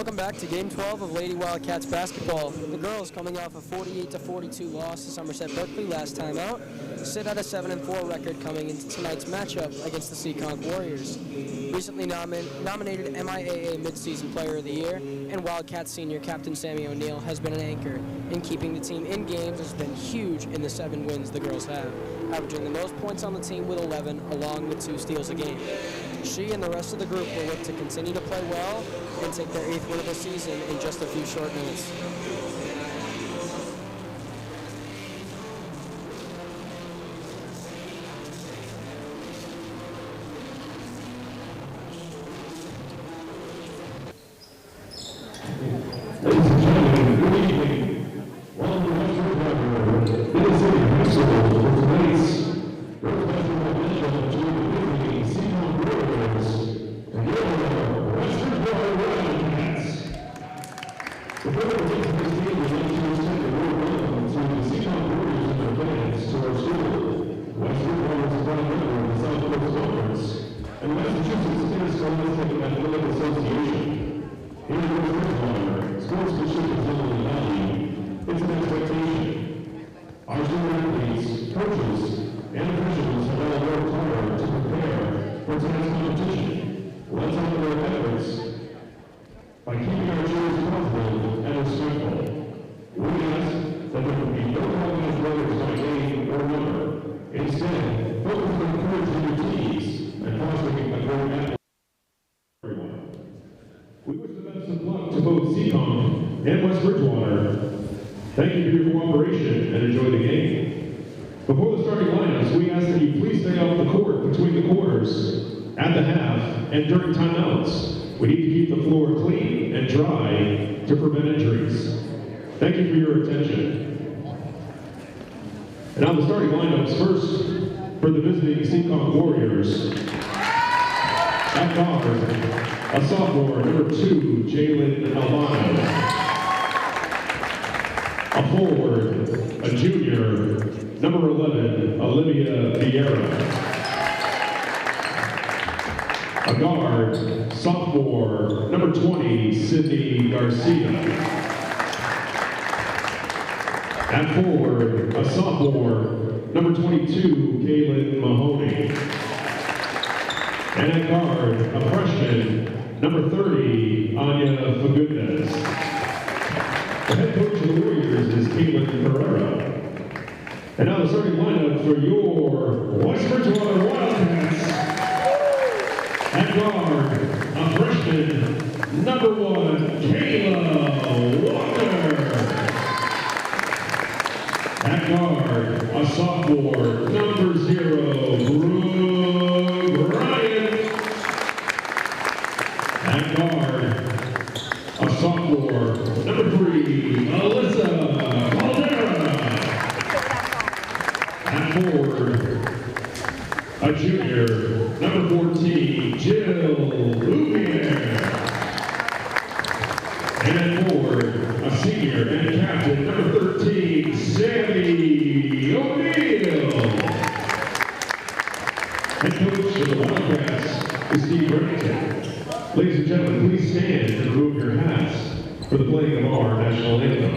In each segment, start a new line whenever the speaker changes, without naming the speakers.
Welcome back to Game 12 of Lady Wildcats basketball. The girls, coming off a 48-42 loss to Somerset Berkeley last time out, sit at a 7-4 record coming into tonight's matchup against the Seekonk Warriors. Recently nominated MIAA Midseason Player of the Year, and Wildcats senior captain Sammy O'Neill has been an anchor in keeping the team in games. Has been huge in the 7 wins the girls have, averaging the most points on the team with 11, along with 2 steals a game. She and the rest of the group will look to continue to play well and take their 8th win of the season in just a few short minutes.
Seekonk and West Bridgewater. Thank you for your cooperation and enjoy the game. Before the starting lineups, we ask that you please stay off the court between the quarters, at the half, and during timeouts. We need to keep the floor clean and dry to prevent injuries. Thank you for your attention. And now the starting lineups. First, for the visiting Seekonk Warriors. At guard, a sophomore, number 2, Jalen Albano. A forward, a junior, number 11, Olivia Vieira. A guard, sophomore, number 20, Sydney Garcia. At forward, a sophomore, number 22, Kaylin Mahoney. And at guard, a freshman, number 30, Anya Fagundes. The head coach of the Warriors is Caitlin Herrera. And now the starting lineup for your West Bridgewater Wildcats. At guard, a freshman, number 1, Kayla Walker. At guard, a sophomore, number 0, Brooke Ryan. At guard, a sophomore, number 3, Alyssa Caldera. At forward, a junior, number 14, Jill Louvier. And at forward, a senior and captain, number 13, Sammy O'Neill. Head coach of the Wildcats is Steve Bennington. Ladies and gentlemen, please stand and remove your hats for the playing of our national anthem.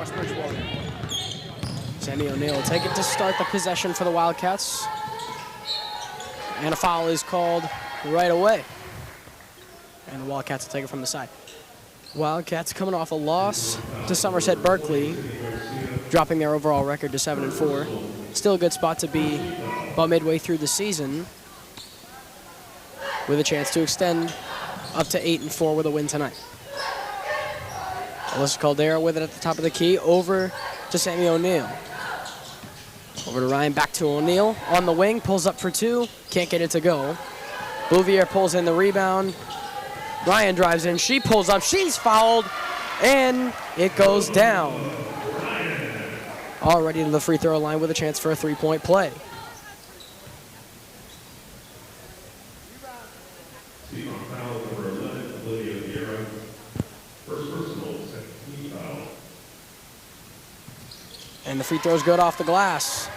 West Bridgewater. Sammy O'Neill will take it to start the possession for the Wildcats. And a foul is called right away. And the Wildcats will take it from the side. Wildcats coming off a loss to Somerset Berkeley, dropping their overall record to 7-4. Still a good spot to be about midway through the season, with a chance to extend up to 8-4 with a win tonight. Alyssa Caldera with it at the top of the key, over to Sammy O'Neill. Over to Ryan, back to O'Neill. On the wing, pulls up for two, can't get it to go. Bouvier pulls in the rebound. Ryan drives in, she pulls up, she's fouled, and it goes down. Already to the free throw line with a chance for a three-point play. And the free throw's good off the glass.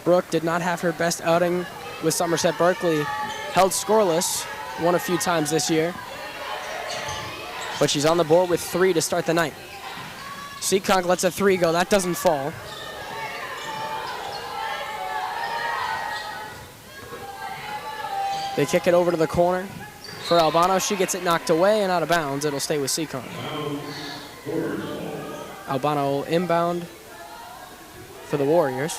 Brooke did not have her best outing with Somerset Berkeley. Held scoreless one a few times this year. But she's on the board with 3 to start the night. Seekonk lets a 3 go. That doesn't fall. They kick it over to the corner for Albano. She gets it knocked away and out of bounds. It'll stay with Seekonk. Albano inbound for the Warriors.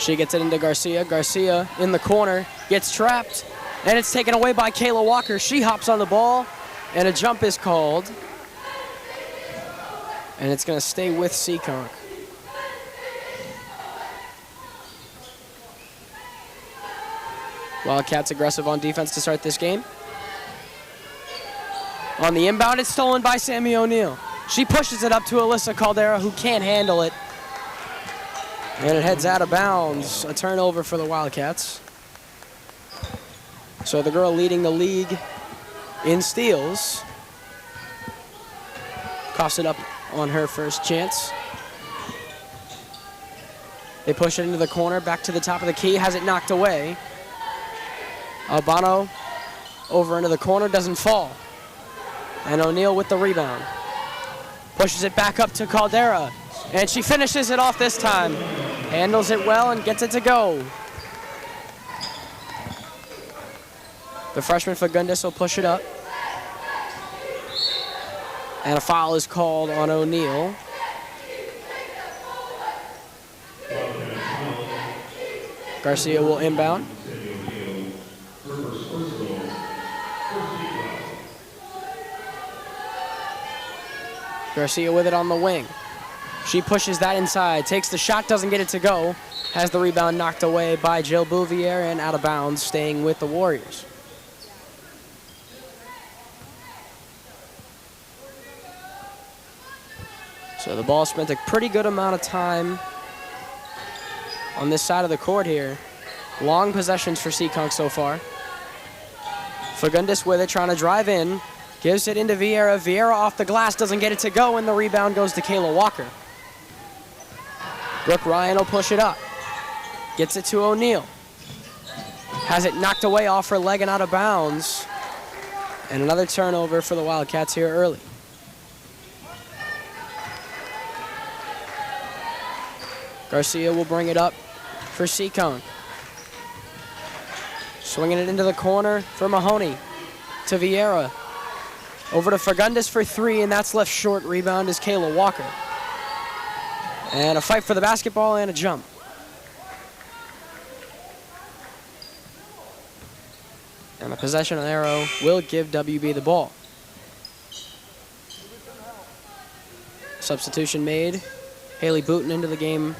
She gets it into Garcia. Garcia in the corner, gets trapped, and it's taken away by Kayla Walker. She hops on the ball, and a jump is called. And it's going to stay with Seekonk. Wildcats aggressive on defense to start this game. On the inbound, it's stolen by Sammy O'Neill. She pushes it up to Alyssa Caldera, who can't handle it. And it heads out of bounds. A turnover for the Wildcats. So the girl leading the league in steals coughs it up on her first chance. They push it into the corner, back to the top of the key, has it knocked away. Albano over into the corner, doesn't fall. And O'Neill with the rebound. Pushes it back up to Caldera. And she finishes it off this time. Handles it well and gets it to go. The freshman Fagundes will push it up. And a foul is called on O'Neill. Garcia will inbound. Garcia with it on the wing. She pushes that inside, takes the shot, doesn't get it to go. Has the rebound knocked away by Jill Bouvier and out of bounds, staying with the Warriors. So the ball spent a pretty good amount of time on this side of the court here. Long possessions for Seekonk so far. Fagundes with it, trying to drive in. Gives it into Vieira. Vieira off the glass, doesn't get it to go, and the rebound goes to Kayla Walker. Brooke Ryan will push it up. Gets it to O'Neill. Has it knocked away off her leg and out of bounds. And another turnover for the Wildcats here early. Garcia will bring it up for Seekonk. Swinging it into the corner for Mahoney. To Vieira. Over to Fagundes for 3, and that's left short. Rebound is Kayla Walker. And a fight for the basketball and a jump. And the possession arrow will give WB the ball. Substitution made. Haley Booten into the game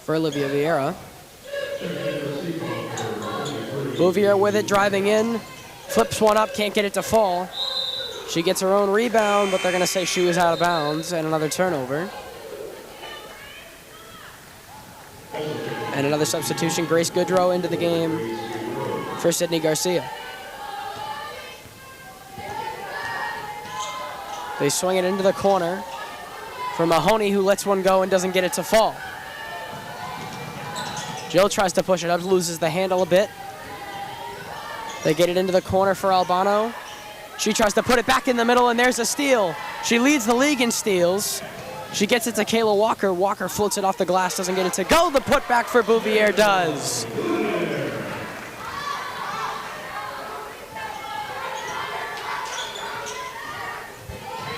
for Olivia Vieira. Bouvier with it, driving in. Flips one up, can't get it to fall. She gets her own rebound, but they're going to say she was out of bounds, and another turnover. And another substitution, Grace Goodrow into the game for Sydney Garcia. They swing it into the corner for Mahoney, who lets one go and doesn't get it to fall. Jill tries to push it up, loses the handle a bit. They get it into the corner for Albano. She tries to put it back in the middle, and there's a steal. She leads the league in steals. She gets it to Kayla Walker. Walker floats it off the glass, doesn't get it to go. The putback for Bouvier does.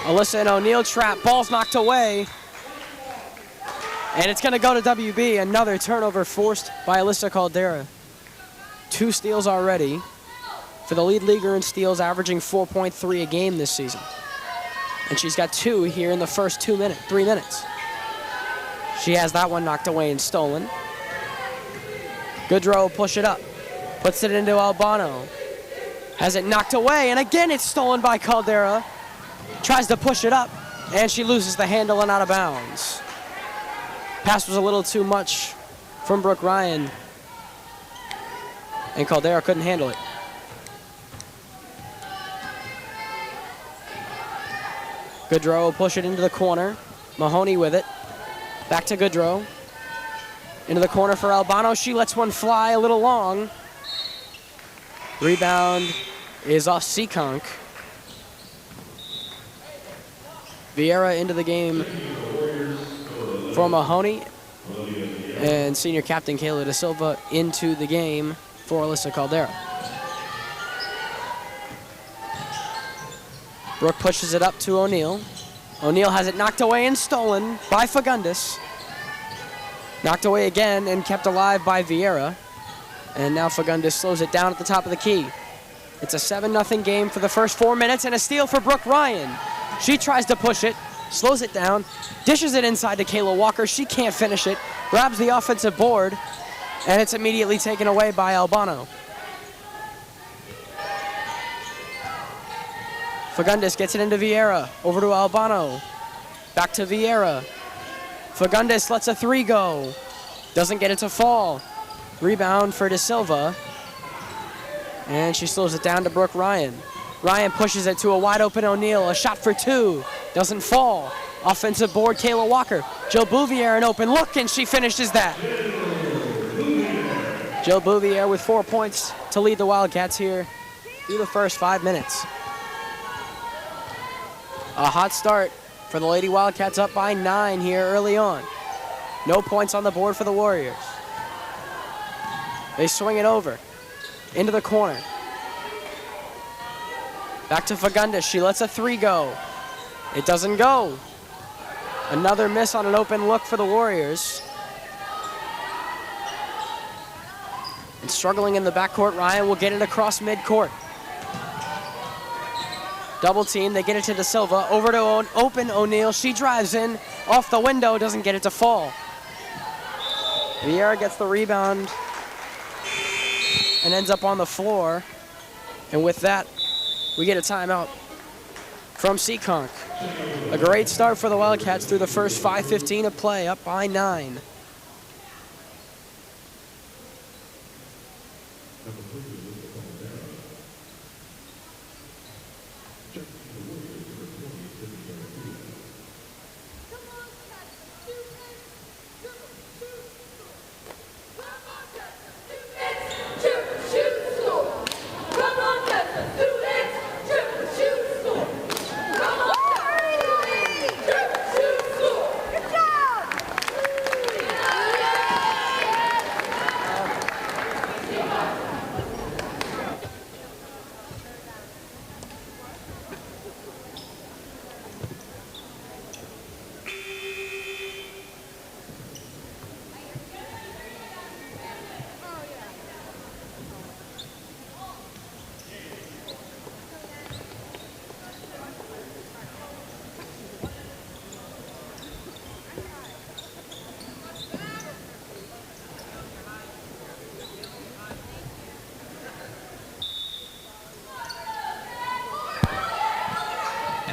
Alyssa and O'Neal trap. Ball's knocked away. And it's going to go to WB. Another turnover forced by Alyssa Caldera. 2 steals already for the lead leaguer in steals, averaging 4.3 a game this season. And she's got 2 here in the first 3 minutes. She has that one knocked away and stolen. Goodrow will push it up. Puts it into Albano. Has it knocked away, and again it's stolen by Caldera. Tries to push it up, and she loses the handle and out of bounds. Pass was a little too much from Brooke Ryan, and Caldera couldn't handle it. Goodrow will push it into the corner. Mahoney with it. Back to Goodrow. Into the corner for Albano. She lets one fly a little long. Rebound is off Seekonk. Vieira into the game for Mahoney. And senior captain Kayla Da Silva into the game for Alyssa Caldera. Brooke pushes it up to O'Neal. O'Neal has it knocked away and stolen by Fagundes. Knocked away again and kept alive by Vieira. And now Fagundes slows it down at the top of the key. It's a 7-0 game for the first 4 minutes, and a steal for Brooke Ryan. She tries to push it, slows it down, dishes it inside to Kayla Walker. She can't finish it, grabs the offensive board, and it's immediately taken away by Albano. Fagundes gets it into Vieira, over to Albano, back to Vieira. Fagundes lets a 3 go, doesn't get it to fall. Rebound for Da Silva, and she slows it down to Brooke Ryan. Ryan pushes it to a wide open O'Neal, a shot for 2, doesn't fall. Offensive board, Kayla Walker. Jill Bouvier an open look, and she finishes that. Jill Bouvier with 4 points to lead the Wildcats here through the first 5 minutes. A hot start for the Lady Wildcats, up by 9 here early on. No points on the board for the Warriors. They swing it over into the corner. Back to Fagundes. She lets a 3 go. It doesn't go. Another miss on an open look for the Warriors. And struggling in the backcourt, Ryan will get it across midcourt. Double team, they get it to Da Silva, over to an open O'Neal. She drives in, off the window, doesn't get it to fall. Vieira gets the rebound and ends up on the floor. And with that, we get a timeout from Seekonk. A great start for the Wildcats through the first 5:15 of play, up by 9.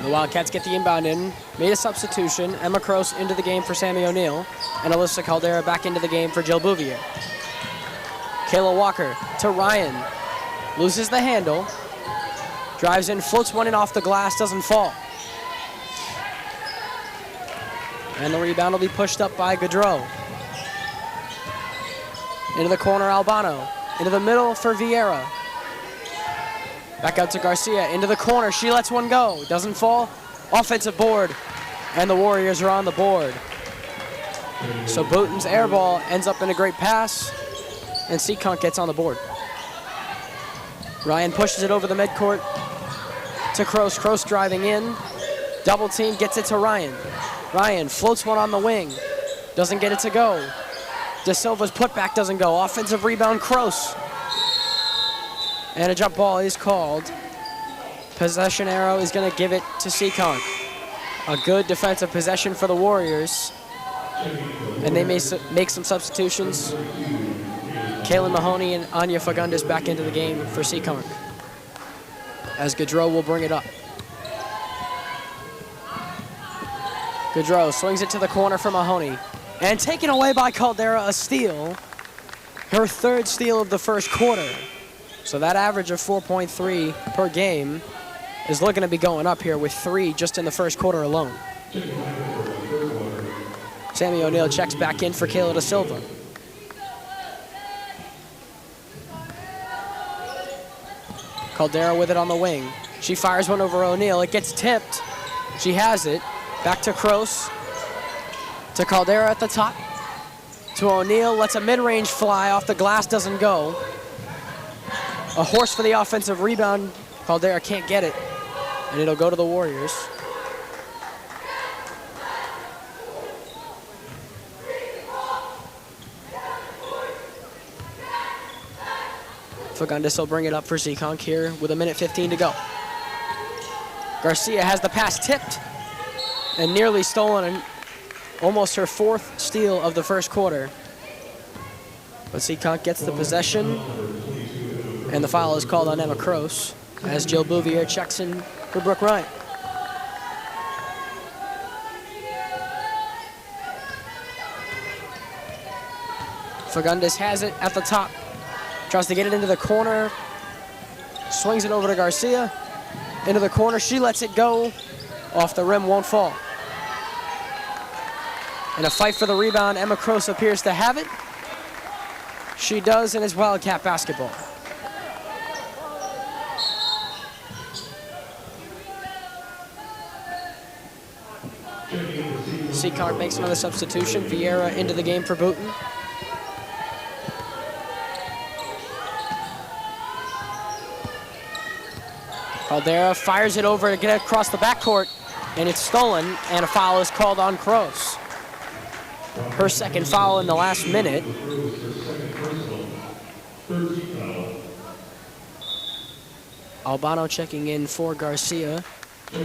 The Wildcats get the inbound in, made a substitution. Emma Kroos into the game for Sammy O'Neal, and Alyssa Caldera back into the game for Jill Bouvier. Kayla Walker to Ryan, loses the handle, drives in, floats one in off the glass, doesn't fall. And the rebound will be pushed up by Goodrow. Into the corner, Albano. Into the middle for Vieira. Back out to Garcia, into the corner. She lets one go. Doesn't fall. Offensive board. And the Warriors are on the board. So Booten's air ball ends up in a great pass. And Seekonk gets on the board. Ryan pushes it over the midcourt to Kroos. Kroos driving in. Double team, gets it to Ryan. Ryan floats one on the wing. Doesn't get it to go. De Silva's putback doesn't go. Offensive rebound, Kroos. And a jump ball is called. Possession arrow is going to give it to Seekonk. A good defensive possession for the Warriors. And they may make some substitutions. Kaylin Mahoney and Anya Fagundes back into the game for Seekonk, as Gaudreau will bring it up. Gaudreau swings it to the corner for Mahoney. And taken away by Caldera, a steal. Her third steal of the first quarter. So that average of 4.3 per game is looking to be going up here with 3 just in the first quarter alone. Sammy O'Neal checks back in for Kayla De Silva. Caldera with it on the wing. She fires one over O'Neal. It gets tipped. She has it. Back to Kroos. To Caldera at the top. To O'Neal. Lets a mid-range fly off the glass. Doesn't go. A horse for the offensive rebound. Caldera can't get it. And it'll go to the Warriors. Fagundes will bring it up for Seekonk here with 1:15 to go. Garcia has the pass tipped and nearly stolen, and almost her 4th steal of the first quarter. But Seekonk gets the possession, and the foul is called on Emma Kroos as Jill Bouvier checks in for Brooke Ryan. Fagundes has it at the top. Tries to get it into the corner. Swings it over to Garcia. Into the corner. She lets it go. Off the rim, won't fall. In a fight for the rebound, Emma Kroos appears to have it. She does, and it's Wildcat basketball. Seekonk makes another substitution. Vieira into the game for Booten. Caldera fires it over to get it across the backcourt, and it's stolen, and a foul is called on Kroos. Her second foul in the last minute. Albano checking in for Garcia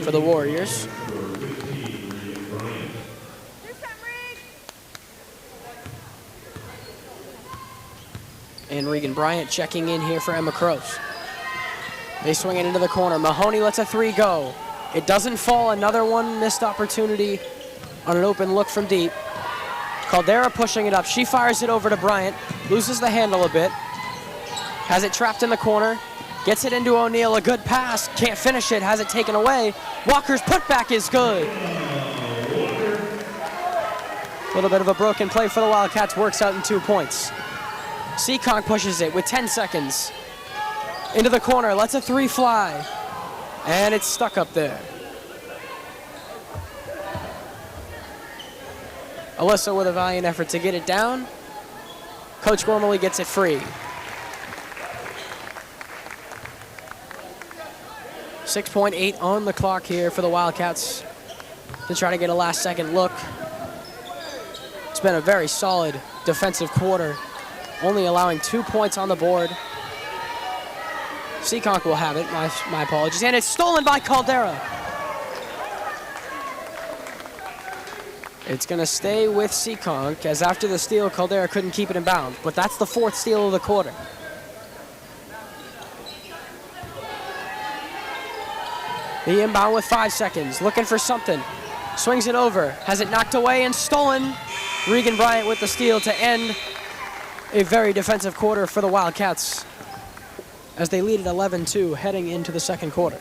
for the Warriors. And Regan Bryant checking in here for Emma Kroos. They swing it into the corner. Mahoney lets a 3 go. It doesn't fall. Another one missed opportunity on an open look from deep. Caldera pushing it up. She fires it over to Bryant. Loses the handle a bit. Has it trapped in the corner. Gets it into O'Neal. A good pass. Can't finish it. Has it taken away. Walker's putback is good. A little bit of a broken play for the Wildcats. Works out in 2 points. Seekonk pushes it with 10 seconds. Into the corner, lets a 3 fly. And it's stuck up there. Alyssa with a valiant effort to get it down. Coach Gormley gets it free. 6.8 on the clock here for the Wildcats to try to get a last second look. It's been a very solid defensive quarter, only allowing 2 points on the board. Seekonk will have it, my apologies. And it's stolen by Caldera. It's gonna stay with Seekonk, as after the steal, Caldera couldn't keep it in bounds. But that's the 4th steal of the quarter. The inbound with 5 seconds, looking for something. Swings it over, has it knocked away and stolen. Regan Bryant with the steal to end a very defensive quarter for the Wildcats, as they lead at 11-2 heading into the second quarter.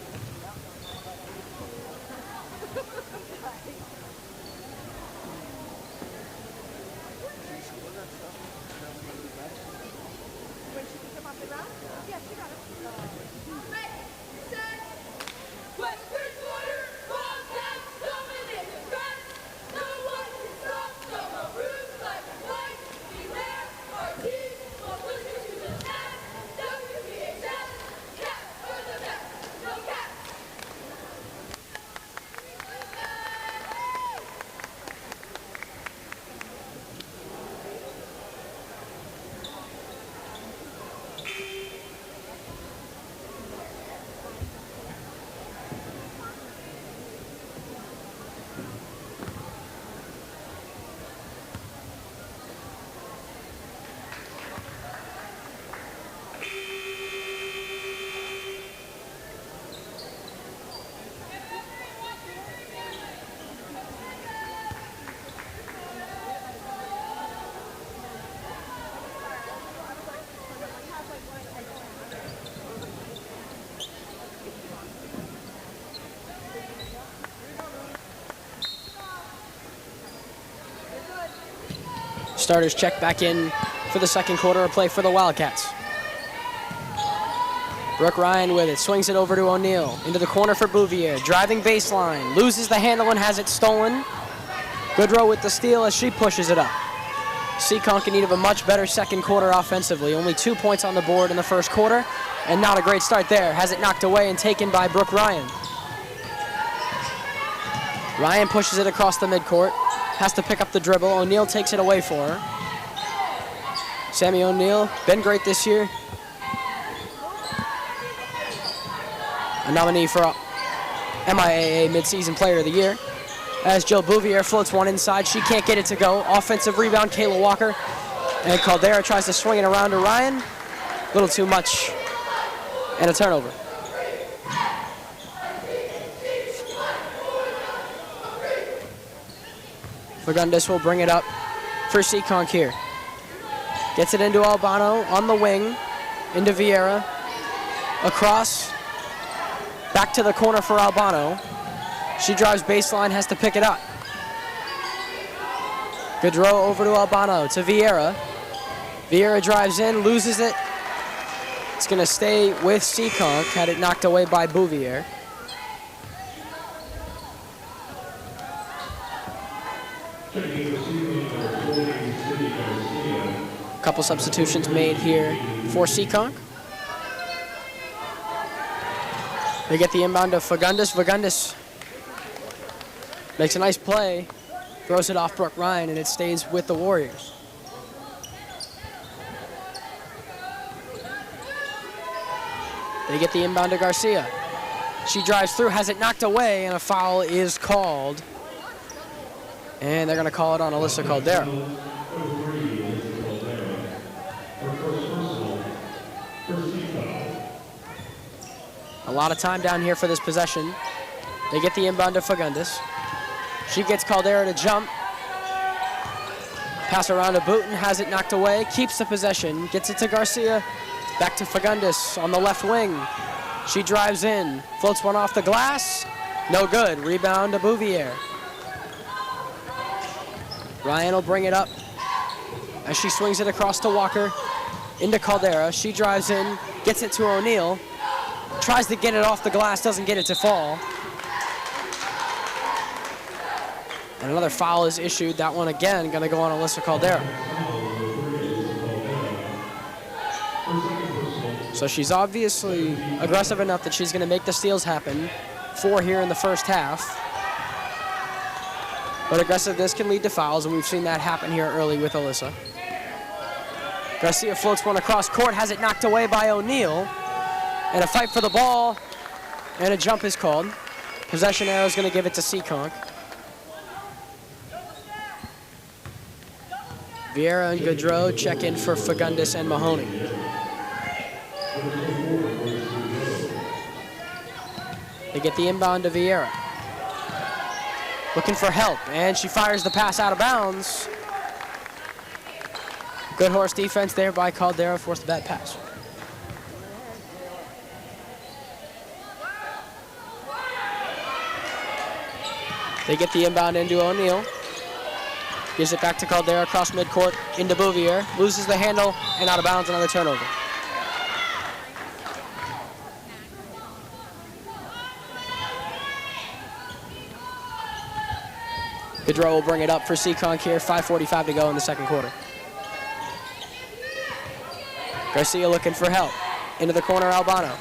Starters check back in for the second quarter of play for the Wildcats. Brooke Ryan with it, swings it over to O'Neal. Into the corner for Bouvier, driving baseline, loses the handle and has it stolen. Goodrow with the steal as she pushes it up. Seekonk in need of a much better second quarter offensively. Only 2 points on the board in the first quarter, and not a great start there. Has it knocked away and taken by Brooke Ryan. Ryan pushes it across the midcourt, has to pick up the dribble. O'Neal takes it away for her. Sammy O'Neal, been great this year. A nominee for MIAA Midseason Player of the Year. As Jill Bouvier floats one inside, she can't get it to go. Offensive rebound, Kayla Walker. And Caldera tries to swing it around to Ryan. A little too much. And a turnover. Fagundes will bring it up for Seekonk here. Gets it into Albano on the wing. Into Vieira. Across. Back to the corner for Albano. She drives baseline, has to pick it up. Goodrow over to Albano, to Vieira. Vieira drives in, loses it. It's going to stay with Seekonk, had it knocked away by Bouvier. A couple substitutions made here for Seekonk. They get the inbound to Fagundes. Fagundes makes a nice play, throws it off Brooke Ryan, and it stays with the Warriors. They get the inbound to Garcia. She drives through, has it knocked away, and a foul is called. And they're going to call it on Alyssa Caldera. A lot of time down here for this possession. They get the inbound to Fagundes. She gets Caldera to jump. Pass around to Booten, has it knocked away, keeps the possession, gets it to Garcia. Back to Fagundes on the left wing. She drives in, floats one off the glass. No good, rebound to Bouvier. Ryan will bring it up as she swings it across to Walker. Into Caldera, she drives in, gets it to O'Neal. Tries to get it off the glass, doesn't get it to fall. And another foul is issued. That one again going to go on Alyssa Caldera. So she's obviously aggressive enough that she's going to make the steals happen. 4 here in the first half. But aggressiveness can lead to fouls, and we've seen that happen here early with Alyssa. Garcia floats one across court, has it knocked away by O'Neal. And a fight for the ball, and a jump is called. Possession arrow is going to give it to Seekonk. Vieira and Goodrow check in for Fagundes and Mahoney. They get the inbound to Vieira. Looking for help, and she fires the pass out of bounds. Good horse defense there by Caldera, forced the bad pass. They get the inbound into O'Neal. Gives it back to Caldera across midcourt into Bouvier. Loses the handle and out of bounds, another turnover. Goodrow will bring it up for Seekonk here. 5:45 to go in the second quarter. Garcia looking for help. Into the corner, Albano.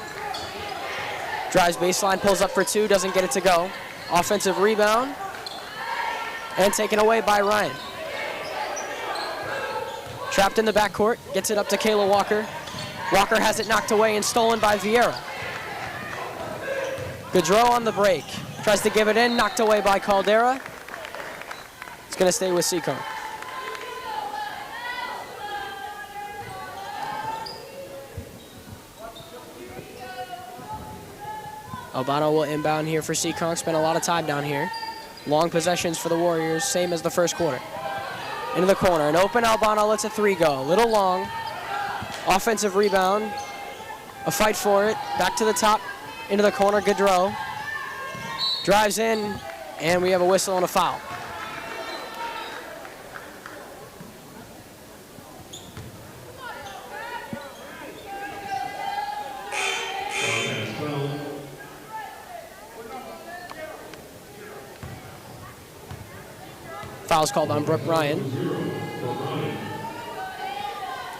Drives baseline, pulls up for 2, doesn't get it to go. Offensive rebound. And taken away by Ryan. Trapped in the backcourt, gets it up to Kayla Walker. Walker has it knocked away and stolen by Vieira. Goodrow on the break. Tries to give it in, knocked away by Caldera. It's going to stay with Seekonk. Albano will inbound here for Seekonk. Spent a lot of time down here. Long possessions for the Warriors, same as the first quarter. Into the corner, an open Albano lets a 3 go. Little long. Offensive rebound. A fight for it. Back to the top. Into the corner, Goodrow. Drives in, and we have a whistle and a foul. Foul's called on Brooke Ryan.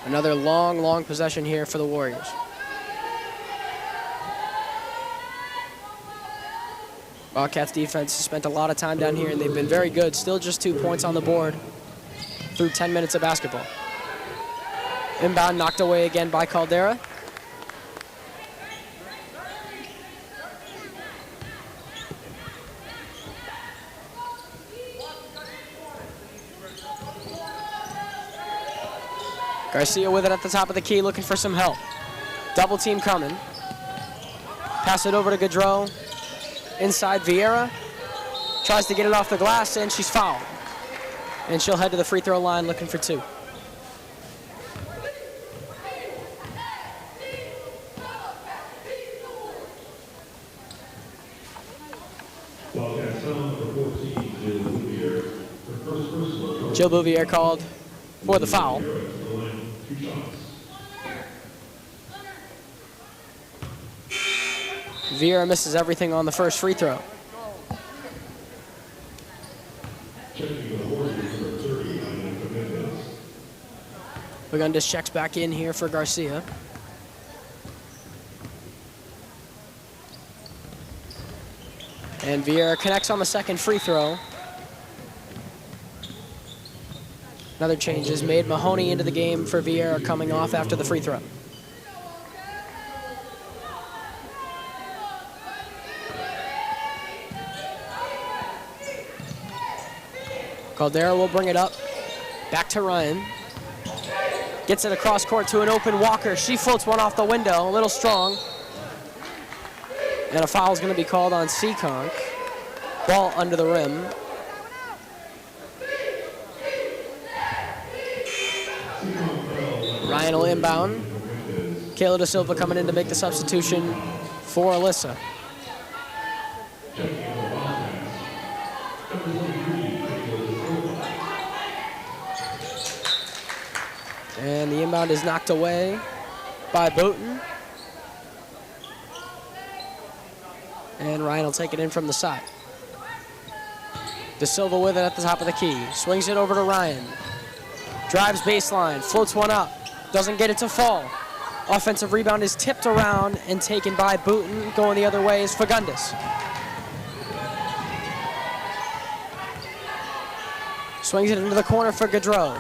Another long possession here for the Warriors. Wildcats defense has spent a lot of time down here, and they've been very good. Still just 2 points on the board through 10 minutes of basketball. Inbound knocked away again by Caldera. Garcia with it at the top of the key, looking for some help. Double team coming. Pass it over to Gaudreau. Inside Vieira. Tries to get it off the glass, and she's fouled. And she'll head to the free throw line looking for 2. Jill Bouvier called for the foul. Vieira misses everything on the first free throw. Fagundes checks back in here for Garcia. And Vieira connects on the second free throw. Another change is made. Mahoney into the game for Vieira coming off after the free throw. Caldera will bring it up. Back to Ryan. Gets it across court to an open Walker. She floats one off the window, a little strong. And a foul is going to be called on Seekonk. Ball under the rim. Ryan will inbound. Kayla Da Silva coming in to make the substitution for Alyssa. And the inbound is knocked away by Booten. And Ryan will take it in from the side. Da Silva with it at the top of the key. Swings it over to Ryan. Drives baseline, floats one up. Doesn't get it to fall. Offensive rebound is tipped around and taken by Booten. Going the other way is Fagundes. Swings it into the corner for Gaudreau.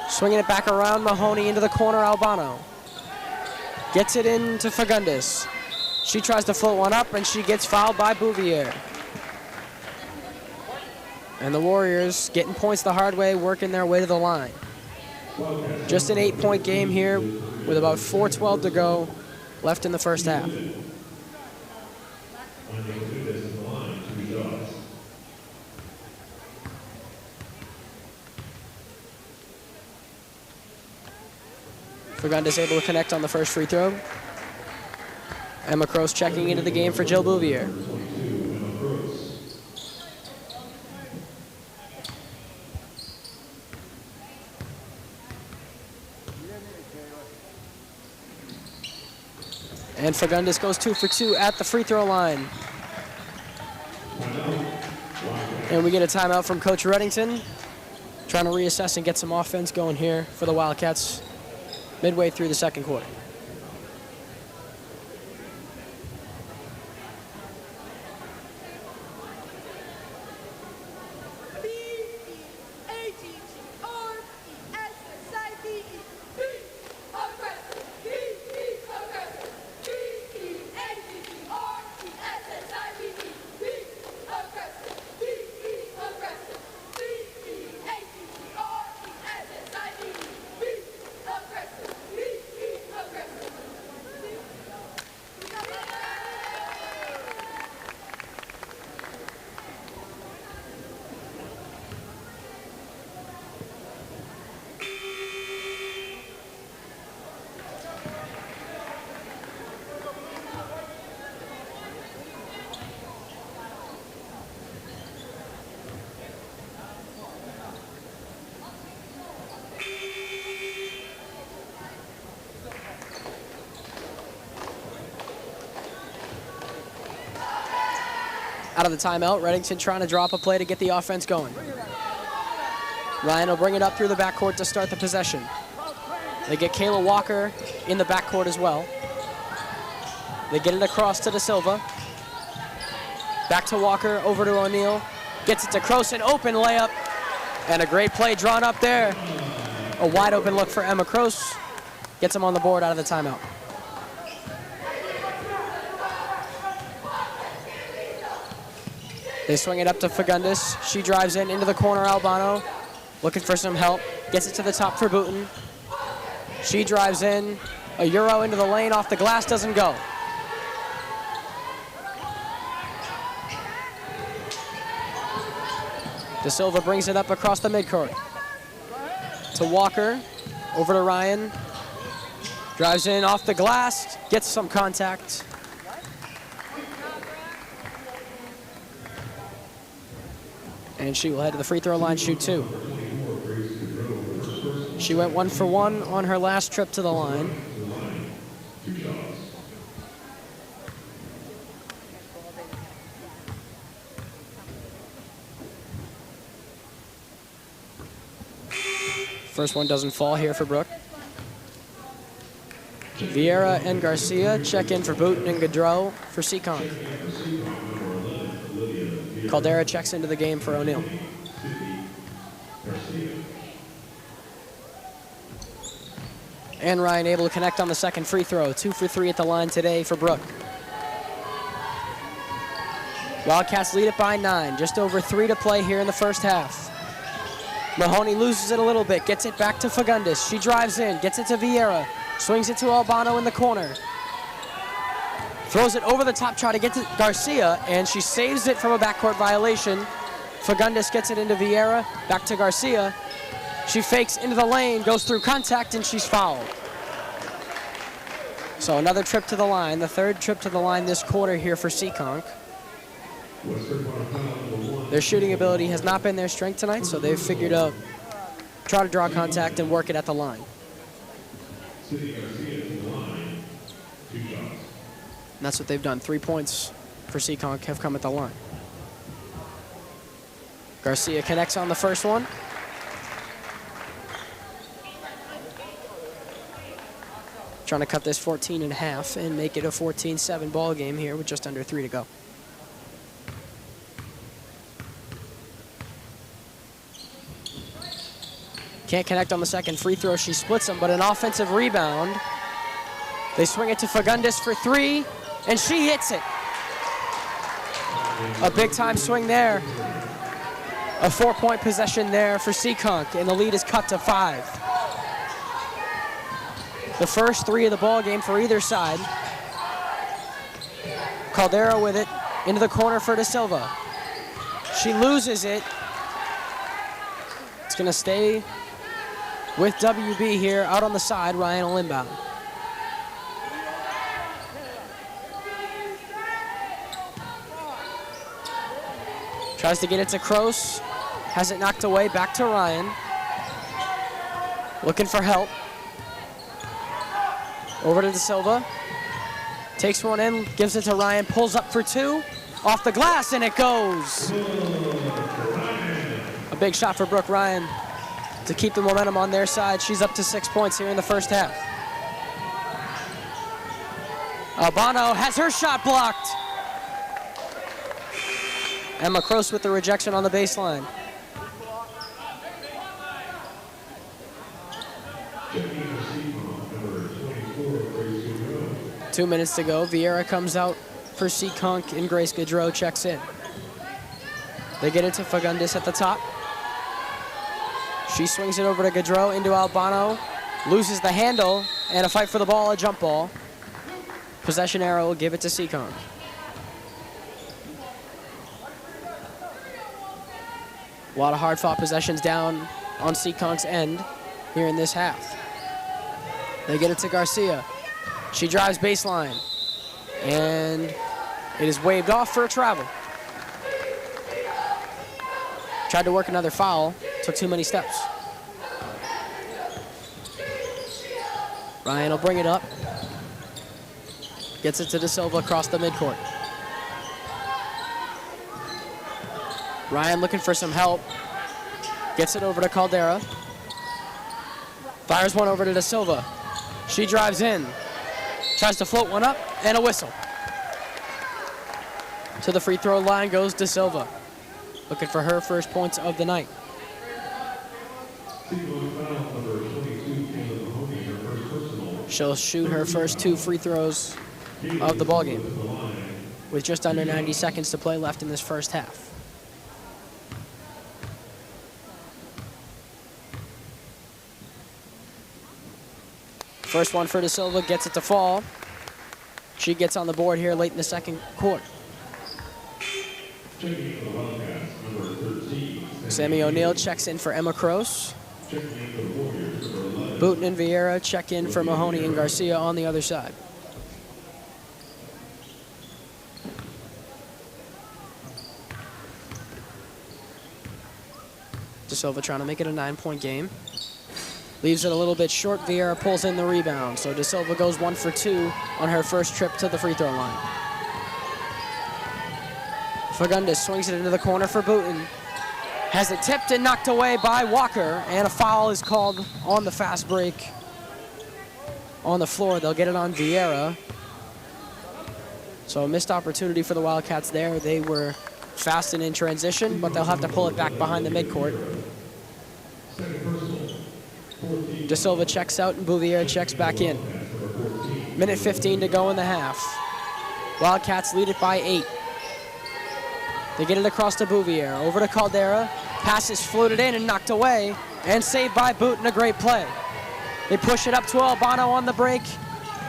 Swinging it back around Mahoney into the corner, Albano. Gets it into Fagundes. She tries to float one up, and she gets fouled by Bouvier. And the Warriors getting points the hard way, working their way to the line. Just an 8-point game here with about 4:12 to go left in the first half. Fagundes able to connect on the first free throw. Emma Kroos checking into the game for Jill Bouvier. And Fagundes goes 2 for 2 at the free throw line. And we get a timeout from Coach Reddington, trying to reassess and get some offense going here for the Wildcats midway through the second quarter. out of the timeout. Reddington trying to drop a play to get the offense going. Ryan will bring it up through the backcourt to start the possession. They get Kayla Walker in the backcourt as well. They get it across to Da Silva. Back to Walker, over to O'Neal. Gets it to Kroos, an open layup. And a great play drawn up there. A wide open look for Emma Kroos. Gets him on the board out of the timeout. They swing it up to Fagundes. She drives in into the corner, Albano. Looking for some help. Gets it to the top for Booten. She drives in. A Euro into the lane, off the glass, doesn't go. Da Silva brings it up across the midcourt. To Walker, over to Ryan. Drives in off the glass, gets some contact. And she will head to the free throw line, shoot 2. She went 1 for 1 on her last trip to the line. First one doesn't fall here for Brooke. Vieira and Garcia check in for Booten and Gaudreau for Seekonk. Caldera checks into the game for O'Neal. And Ryan able to connect on the second free throw. 2 for 3 at the line today for Brooke. Wildcats lead it by 9. Just over 3 to play here in the first half. Mahoney loses it a little bit, gets it back to Fagundes. She drives in, gets it to Vieira, swings it to Albano in the corner. Throws it over the top, try to get to Garcia, and she saves it from a backcourt violation. Fagundes gets it into Vieira, back to Garcia. She fakes into the lane, goes through contact, and she's fouled. So another trip to the line, the third trip to the line this quarter here for Seekonk. Their shooting ability has not been their strength tonight, so they've figured out try to draw contact and work it at the line. And that's what they've done. 3 points for Seekonk have come at the line. Garcia connects on the first one. Trying to cut this 14.5 and make it a 14-7 ball game here with just under 3 to go. Can't connect on the second free throw. She splits them, but an offensive rebound. They swing it to Fagundes for 3, and she hits it. A big-time swing there. A 4-point possession there for Seekonk, and the lead is cut to 5. The first 3 of the ball game for either side. Caldera with it into the corner for Da Silva. She loses it. It's going to stay with WB here out on the side. Ryan will inbound. Tries to get it to Kroos. Has it knocked away. Back to Ryan. Looking for help. Over to Da Silva. Takes one in. Gives it to Ryan. Pulls up for 2. Off the glass, and it goes. A big shot for Brooke Ryan to keep the momentum on their side. She's up to 6 points here in the first half. Albano has her shot blocked. Emma Kroos with the rejection on the baseline. Two minutes to go. Vieira comes out for Seekonk, and Grace Gaudreau checks in. They get it to Fagundes at the top. She swings it over to Gaudreau into Albano. Loses the handle, and a fight for the ball, a jump ball. Possession arrow will give it to Seekonk. A lot of hard-fought possessions down on Seekonk's end here in this half. They get it to Garcia. She drives baseline, and it is waved off for a travel. Tried to work another foul, took too many steps. Ryan will bring it up. Gets it to Da Silva across the midcourt. Ryan looking for some help. Gets it over to Caldera. Fires one over to Da Silva. She drives in. Tries to float one up, and a whistle. To the free throw line goes Da Silva. Looking for her first points of the night. She'll shoot her first 2 free throws of the ballgame with just under 90 seconds to play left in this first half. First one for Da Silva, gets it to fall. She gets on the board here late in the second quarter. Sammy O'Neill checks in for Emma Kroos. Booten and Vieira check in for Mahoney and Garcia on the other side. Da Silva trying to make it a 9-point game. Leaves it a little bit short. Vieira pulls in the rebound. So Da Silva goes 1 for 2 on her first trip to the free throw line. Fagundes swings it into the corner for Booten. Has it tipped and knocked away by Walker, and a foul is called on the fast break on the floor. They'll get it on Vieira. So a missed opportunity for the Wildcats there. They were fast and in transition, but they'll have to pull it back behind the midcourt. Da Silva checks out and Bouvier checks back in. Minute 15 to go in the half. Wildcats lead it by 8. They get it across to Bouvier, over to Caldera. Pass is floated in and knocked away, and saved by Booten, a great play. They push it up to Albano on the break,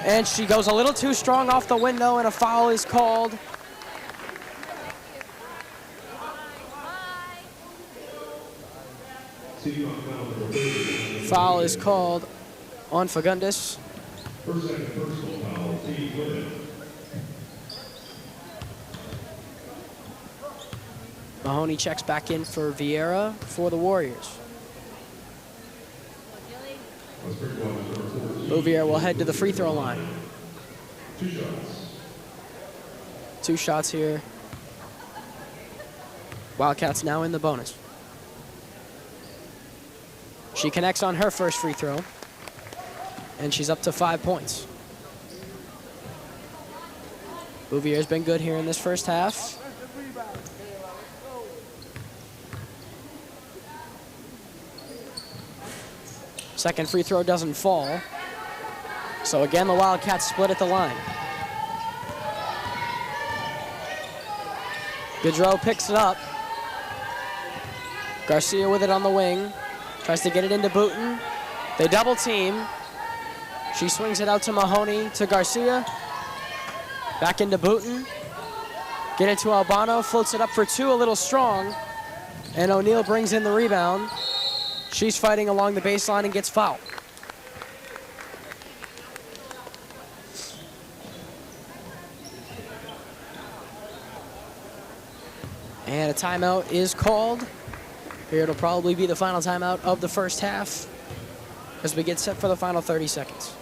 and she goes a little too strong off the window, and a foul is called. Foul is called on Fagundes. Mahoney checks back in for Vieira for the Warriors. Bouvier will head to the free throw line. 2 shots here. Wildcats now in the bonus. She connects on her first free throw, and she's up to 5 points. Bouvier's been good here in this first half. Second free throw doesn't fall. So again, the Wildcats split at the line. Gaudreau picks it up. Garcia with it on the wing. Tries to get it into Booten. They double team. She swings it out to Mahoney, to Garcia. Back into Booten. Get it to Albano, floats it up for 2, a little strong. And O'Neill brings in the rebound. She's fighting along the baseline and gets fouled. And a timeout is called. Here it'll probably be the final timeout of the first half as we get set for the final 30 seconds.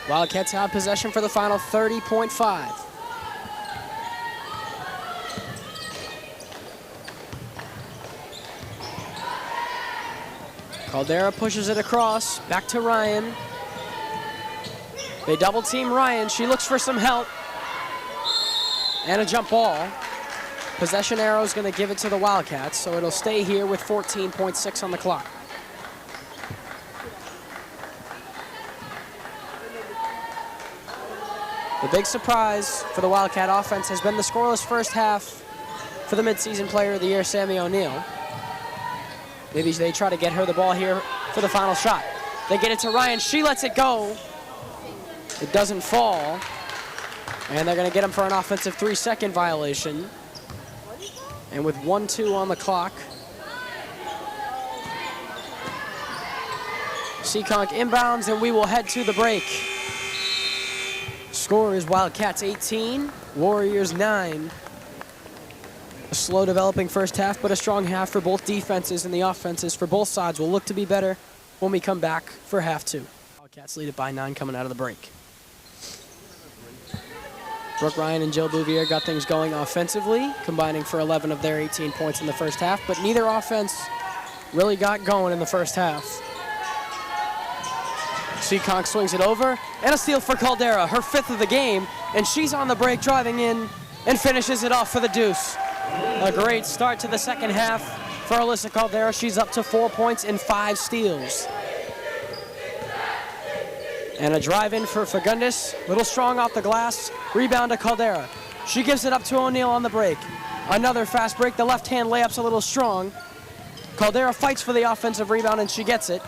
Wildcats have possession for the final 30.5. Caldera pushes it across, back to Ryan. They double team Ryan. She looks for some help. And a jump ball. Possession arrow is going to give it to the Wildcats, so it'll stay here with 14.6 on the clock. big surprise for the Wildcat offense has been the scoreless first half for the midseason player of the year, Sammy O'Neill. Maybe they try to get her the ball here for the final shot. They get it to Ryan. She lets it go. It doesn't fall. And they're going to get him for an offensive 3-second violation. And with 1-2 on the clock, Seekonk inbounds, and we will head to the break. Score is Wildcats 18, Warriors 9. A slow developing first half, but a strong half for both defenses, and the offenses for both sides will look to be better when we come back for half 2. Wildcats lead it by 9 coming out of the break. Brooke Ryan and Jill Bouvier got things going offensively, combining for 11 of their 18 points in the first half, but neither offense really got going in the first half. Seekonk swings it over, and a steal for Caldera, her 5th of the game, and she's on the break driving in and finishes it off for the deuce. A great start to the second half for Alyssa Caldera. She's up to 4 points and 5 steals. And a drive in for Fagundes, little strong off the glass, rebound to Caldera. She gives it up to O'Neill on the break. Another fast break, the left hand layup's a little strong. Caldera fights for the offensive rebound and she gets it.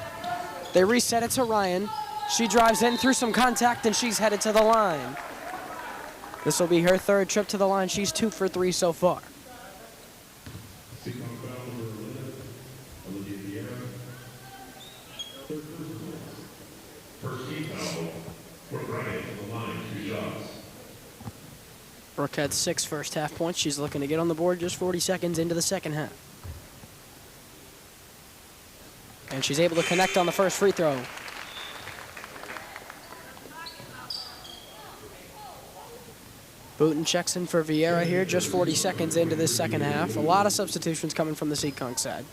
They reset it to Ryan. She drives in through some contact and she's headed to the line. This will be her 3rd trip to the line. She's 2 for 3 so far. Brooke had 6 first half points. She's looking to get on the board just 40 seconds into the second half. And she's able to connect on the first free throw. Booten checks in for Vieira here, just 40 seconds into this second half. A lot of substitutions coming from the Seekonk side.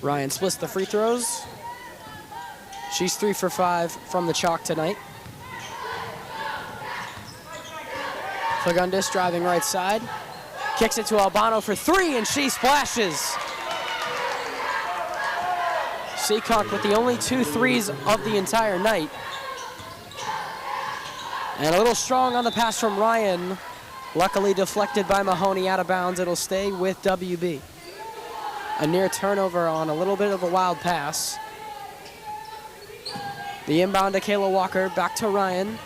Ryan splits the free throws. She's 3 for 5 from the chalk tonight. Fagundes driving right side. Kicks it to Albano for 3, and she splashes. Seekonk with the only 2 threes of the entire night. And a little strong on the pass from Ryan. Luckily deflected by Mahoney out of bounds. It'll stay with WB. A near turnover on a little bit of a wild pass. The inbound to Kayla Walker, back to Ryan.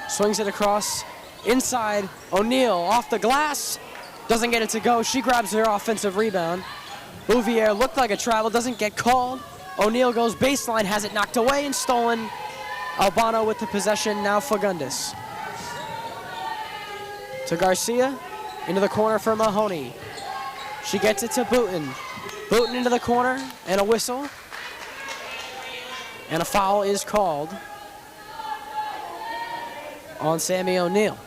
Swings it across, inside, O'Neill off the glass. Doesn't get it to go, she grabs her offensive rebound. Bouvier looked like a travel, doesn't get called. O'Neill goes baseline, has it knocked away and stolen. Albano with the possession, now Fagundes. To Garcia, into the corner for Mahoney. She gets it to Booten. Booten into the corner, and a whistle. And a foul is called on Sammy O'Neill.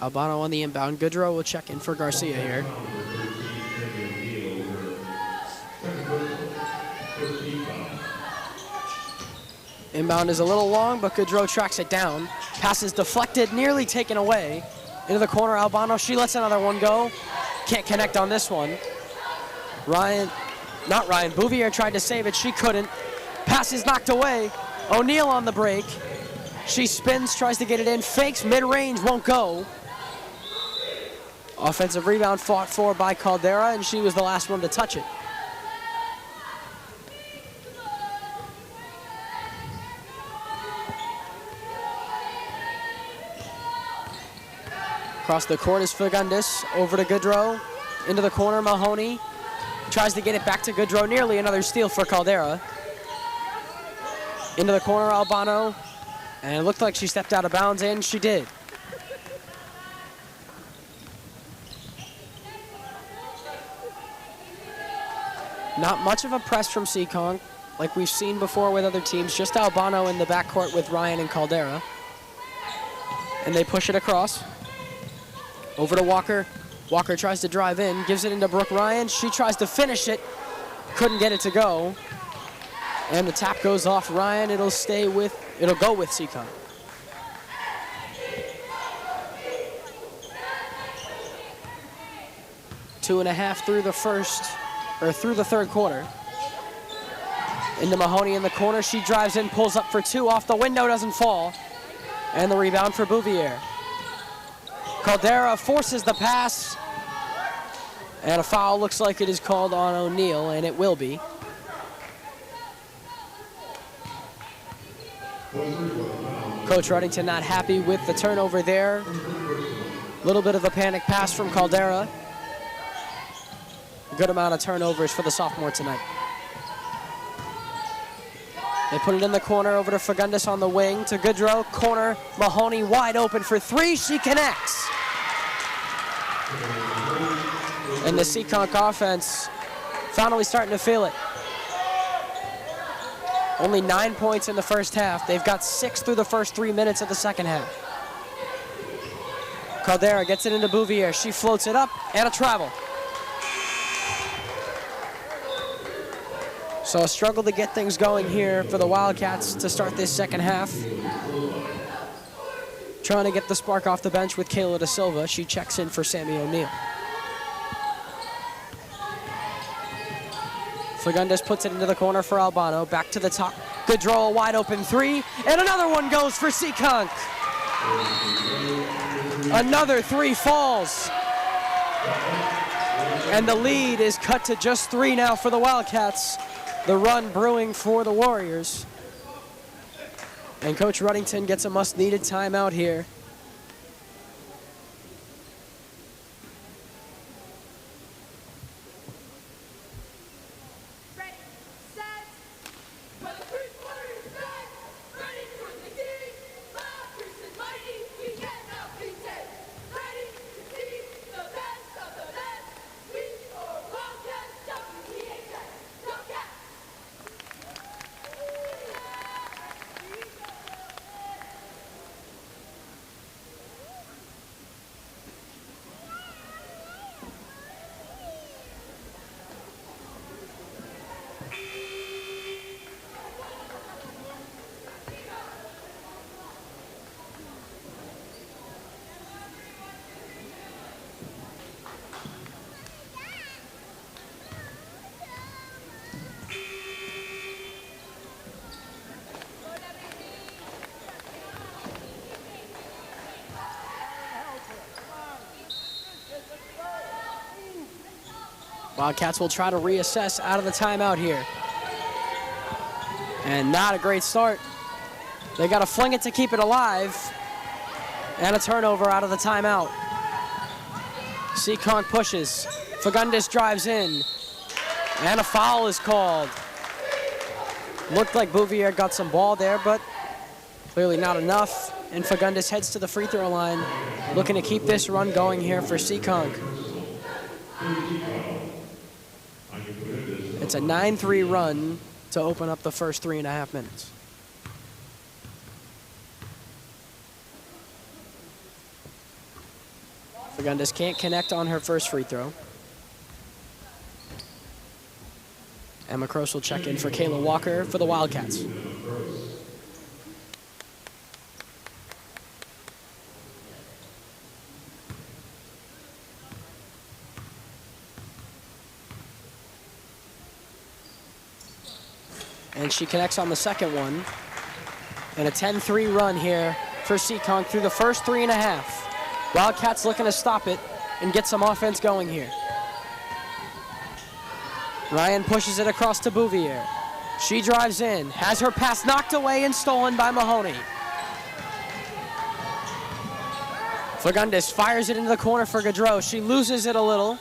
Albano on the inbound. Goodrow will check in for Garcia here. Inbound is a little long, but Goodrow tracks it down. Pass is deflected, nearly taken away. Into the corner, Albano, she lets another one go. Can't connect on this one. Bouvier tried to save it, she couldn't. Pass is knocked away. O'Neill on the break. She spins, tries to get it in, fakes, mid-range, won't go. Offensive rebound fought for by Caldera, and she was the last one to touch it. Across the court is Fagundes, over to Goodrow, into the corner, Mahoney. Tries to get it back to Goodrow, nearly another steal for Caldera. Into the corner, Albano, and it looked like she stepped out of bounds, and she did. Not much of a press from Seekonk, like we've seen before with other teams, just Albano in the backcourt with Ryan and Caldera. And they push it across. Over to Walker. Walker tries to drive in, gives it into Brooke Ryan. She tries to finish it, couldn't get it to go. And the tap goes off Ryan. It'll go with Seekonk. 2.5 through the through the third quarter. Into Mahoney in the corner. She drives in, pulls up for 2. Off the window, doesn't fall. And the rebound for Bouvier. Caldera forces the pass. And a foul looks like it is called on O'Neal, and it will be. Coach Reddington not happy with the turnover there. A little bit of a panic pass from Caldera. A good amount of turnovers for the sophomore tonight. They put it in the corner over to Fagundes on the wing to Goodrow. Corner, Mahoney wide open for 3. She connects. And the Seekonk offense finally starting to feel it. Only 9 points in the first half. They've got 6 through the first 3 minutes of the second half. Caldera gets it into Bouvier. She floats it up, and a travel. So a struggle to get things going here for the Wildcats to start this second half. Trying to get the spark off the bench with Kayla Da Silva. She checks in for Sammy O'Neal. Fagundes puts it into the corner for Albano. Back to the top. Goodrow, a wide open 3. And another one goes for Seekonk. Another 3 falls. And the lead is cut to just 3 now for the Wildcats. The run brewing for the Warriors. And Coach Reddington gets a must-needed timeout here. Wildcats will try to reassess out of the timeout here. And not a great start. They got to fling it to keep it alive. And a turnover out of the timeout. Seekonk pushes. Fagundes drives in. And a foul is called. Looked like Bouvier got some ball there, but clearly not enough. And Fagundes heads to the free throw line, looking to keep this run going here for Seekonk. It's a 9-3 run to open up the first 3.5 minutes. Fagundes can't connect on her first free throw. Emma Cross will check in for Kayla Walker for the Wildcats. And she connects on the second one. And a 10-3 run here for Seekonk through the first 3.5. Wildcats looking to stop it and get some offense going here. Ryan pushes it across to Bouvier. She drives in, has her pass knocked away and stolen by Mahoney. Fagundes fires it into the corner for Goodrow. She loses it a little.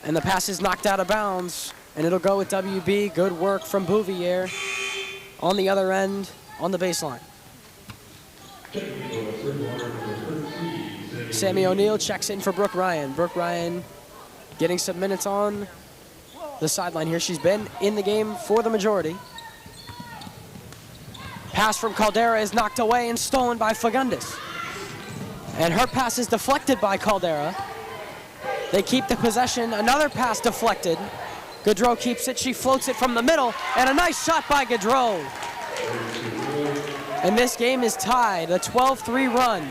And the pass is knocked out of bounds. And it'll go with WB. Good work from Bouvier on the other end, on the baseline. Sammy O'Neal checks in for Brooke Ryan. Brooke Ryan getting some minutes on the sideline here. She's been in the game for the majority. Pass from Caldera is knocked away and stolen by Fagundes. And her pass is deflected by Caldera. They keep the possession. Another pass deflected. Goodrow keeps it. She floats it from the middle. And a nice shot by Goodrow. And this game is tied. A 12-3 run.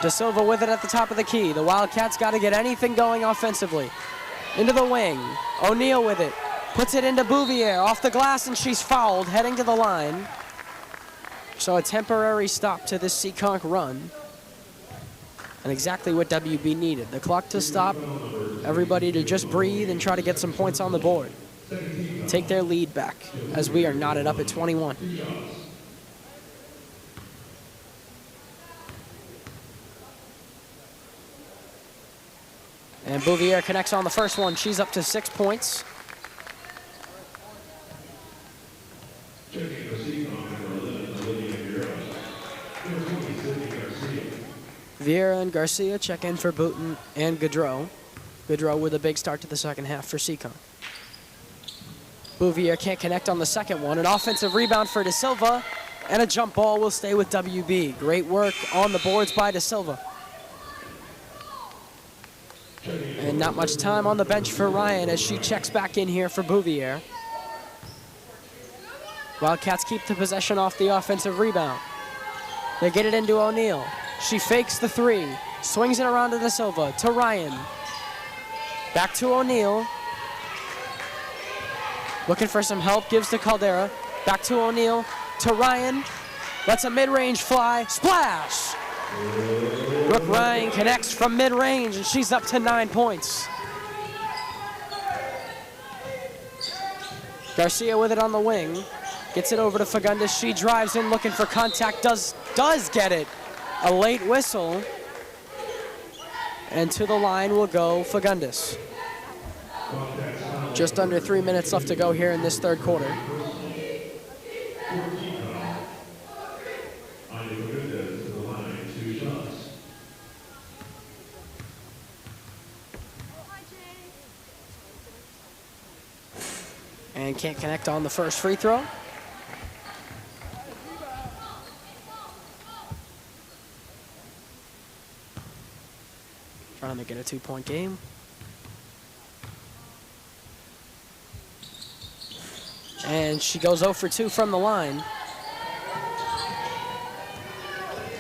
De Silva with it at the top of the key. The Wildcats got to get anything going offensively. Into the wing. O'Neal with it. Puts it into Bouvier off the glass, and she's fouled, heading to the line. So a temporary stop to this Seekonk run. And exactly what WB needed. The clock to stop, everybody to just breathe and try to get some points on the board. Take their lead back as we are knotted up at 21. And Bouvier connects on the first one. She's up to 6 points. Vieira and Garcia check in for Boutin and Gaudreau. Gaudreau with a big start to the second half for Seekonk. Bouvier can't connect on the second one. An offensive rebound for De Silva, and a jump ball will stay with WB. Great work on the boards by De Silva. And not much time on the bench for Ryan as she checks back in here for Bouvier. Wildcats keep the possession off the offensive rebound. They get it into O'Neal. She fakes the three, swings it around to De Silva, to Ryan. Back to O'Neal. Looking for some help, gives to Caldera. Back to O'Neal, to Ryan. Lets a mid-range fly, splash! Brooke Ryan connects from mid-range, and she's up to 9 points. Garcia with it on the wing. Gets it over to Fagundes. She drives in looking for contact, does get it. A late whistle. And to the line will go Fagundes. Just under 3 minutes left to go here in this third quarter. And can't connect on the first free throw. Trying to get a 2-point game. And she goes 0 for 2 from the line.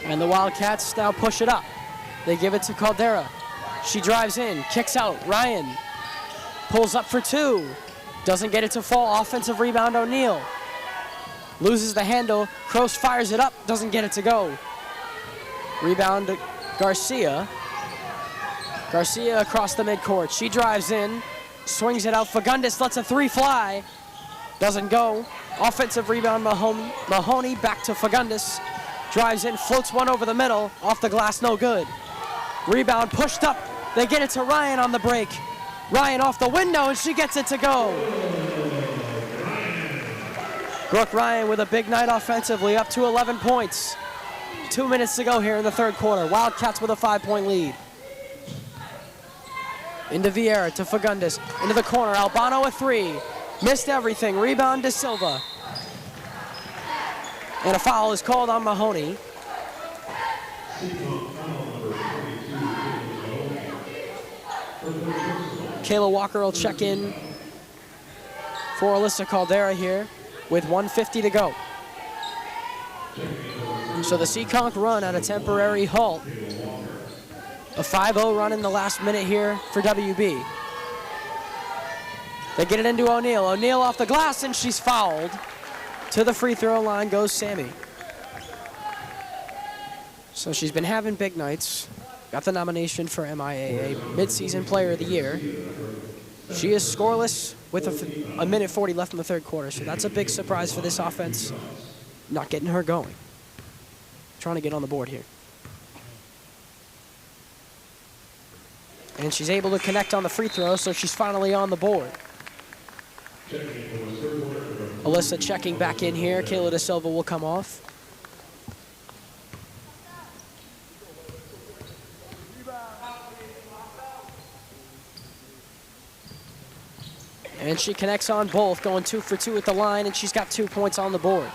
And the Wildcats now push it up. They give it to Caldera. She drives in, kicks out. Ryan pulls up for 2. Doesn't get it to fall. Offensive rebound, O'Neal. Loses the handle. Kroos fires it up. Doesn't get it to go. Rebound to Garcia. Garcia across the midcourt. She drives in. Swings it out. Fagundes lets a 3 fly. Doesn't go. Offensive rebound, Mahoney back to Fagundes. Drives in. Floats one over the middle. Off the glass. No good. Rebound pushed up. They get it to Ryan on the break. Ryan off the window, and she gets it to go. Brooke Ryan with a big night offensively, up to 11 points. 2 minutes to go here in the third quarter. Wildcats with a 5-point lead. Into Vieira, to Fagundes, into the corner. Albano a 3. Missed everything. Rebound to Silva. And a foul is called on Mahoney. Kayla Walker will check in for Alyssa Caldera here with 1:50 to go. So the Seekonk run at a temporary halt. A 5-0 run in the last minute here for WB. They get it into O'Neal. O'Neal off the glass, and she's fouled. To the free throw line goes Sammy. So she's been having big nights. Got the nomination for MIAA Midseason Player of the Year. She is scoreless with a minute 40 left in the third quarter, so that's a big surprise for this offense. Not getting her going. Trying to get on the board here. And she's able to connect on the free throw, so she's finally on the board. Alyssa checking back in here. Kayla De Silva will come off. And she connects on both, going 2 for 2 at the line, and she's got 2 points on the board.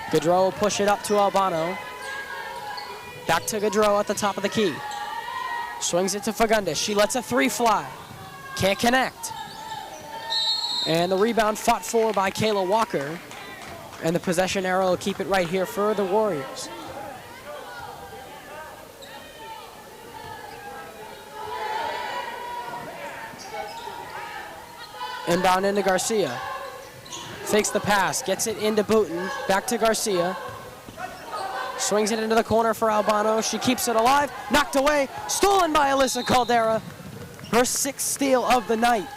Gaudreau will push it up to Albano. Back to Gaudreau at the top of the key. Swings it to Fagundes. She lets a 3 fly. Can't connect. And the rebound fought for by Kayla Walker. And the possession arrow will keep it right here for the Warriors. Inbound into Garcia. Fakes the pass, gets it into Booten, back to Garcia. Swings it into the corner for Albano. She keeps it alive, knocked away, stolen by Alyssa Caldera. Her 6th steal of the night.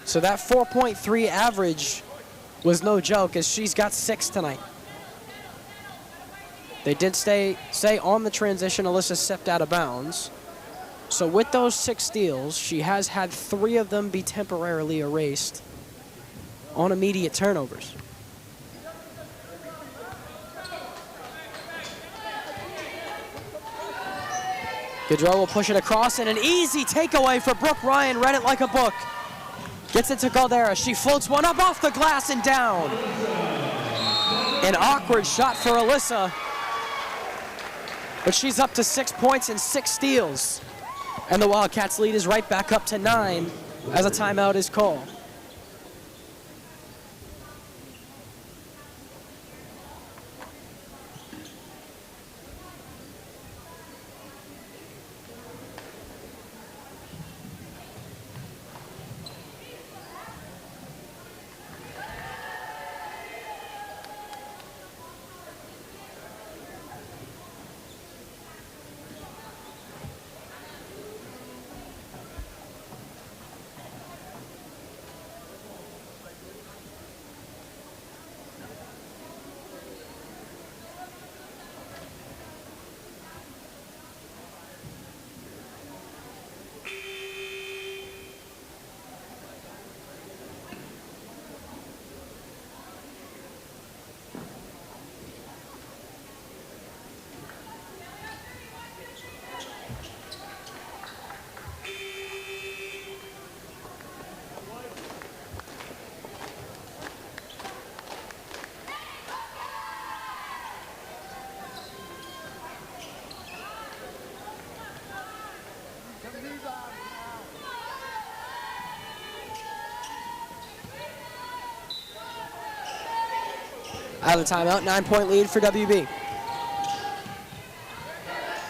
So that 4.3 average was no joke, as she's got 6 tonight. They did stay on the transition. Alyssa stepped out of bounds. So with those 6 steals, she has had 3 of them be temporarily erased on immediate turnovers. Gaudreau will push it across, and an easy takeaway for Brooke Ryan. Read it like a book. Gets it to Caldera. She floats one up off the glass and down. An awkward shot for Alyssa. But she's up to 6 points and 6 steals. And the Wildcats lead is right back up to 9 as a timeout is called. Out of the timeout, 9-point lead for WB.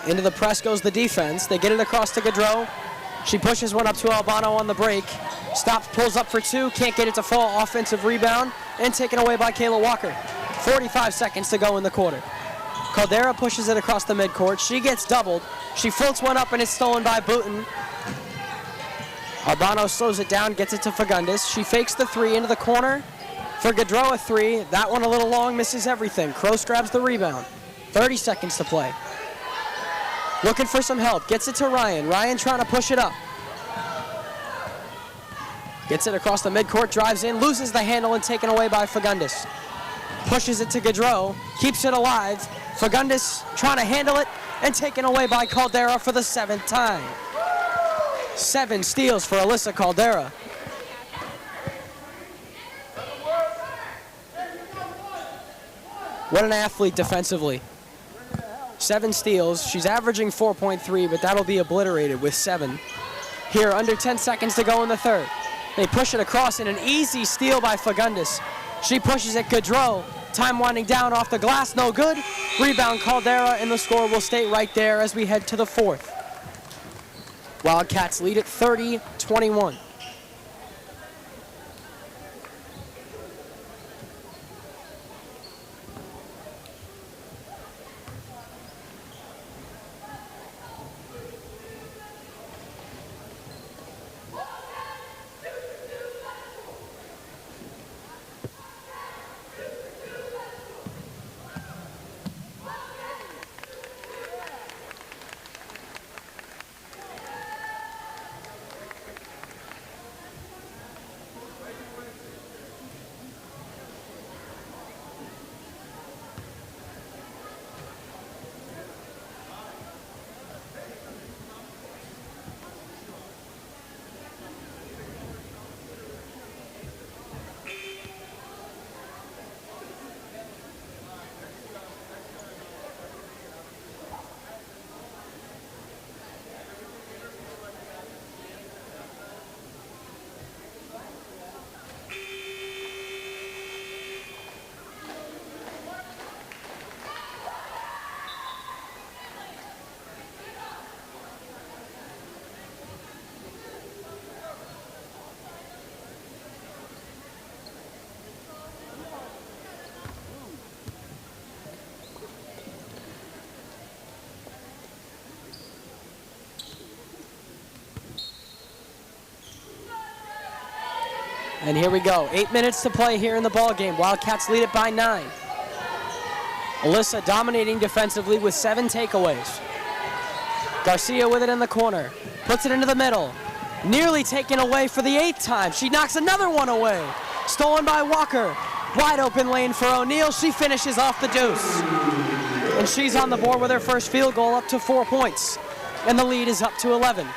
Into the press goes the defense. They get it across to Gaudreau. She pushes one up to Albano on the break. Stops, pulls up for 2, can't get it to fall. Offensive rebound, and taken away by Kayla Walker. 45 seconds to go in the quarter. Caldera pushes it across the midcourt. She gets doubled. She floats one up, and it's stolen by Booten. Albano slows it down, gets it to Fagundes. She fakes the 3 into the corner. For Gaudreau, a 3. That one a little long, misses everything. Kroos grabs the rebound. 30 seconds to play. Looking for some help. Gets it to Ryan. Ryan trying to push it up. Gets it across the midcourt, drives in, loses the handle, and taken away by Fagundes. Pushes it to Gaudreau, keeps it alive. Fagundes trying to handle it, and taken away by Caldera for the 7th time. 7 steals for Alyssa Caldera. What an athlete defensively. 7 steals. She's averaging 4.3, but that'll be obliterated with 7. Here, under 10 seconds to go in the third. They push it across, and an easy steal by Fagundes. She pushes it, Gaudreau. Time winding down off the glass, no good. Rebound Caldera, and the score will stay right there as we head to the 4th. Wildcats lead at 30-21. And here we go. 8 minutes to play here in the ball game. Wildcats lead it by 9. Alyssa dominating defensively with 7 takeaways. Garcia with it in the corner. Puts it into the middle. Nearly taken away for the 8th time. She knocks another one away. Stolen by Walker. Wide open lane for O'Neal. She finishes off the deuce. And she's on the board with her first field goal, up to 4 points. And the lead is up to 11.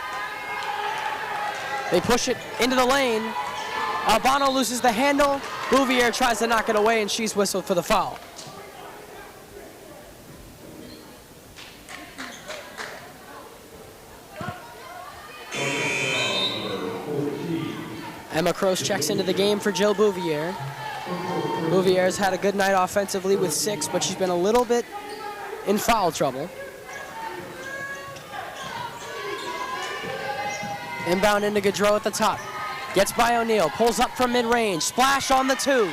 They push it into the lane. Albano loses the handle. Bouvier tries to knock it away, and she's whistled for the foul. Emma Croce checks into the game for Jill Bouvier. Bouvier's had a good night offensively with 6, but she's been a little bit in foul trouble. Inbound into Gaudreau at the top. Gets by O'Neal, pulls up from mid-range, splash on the 2.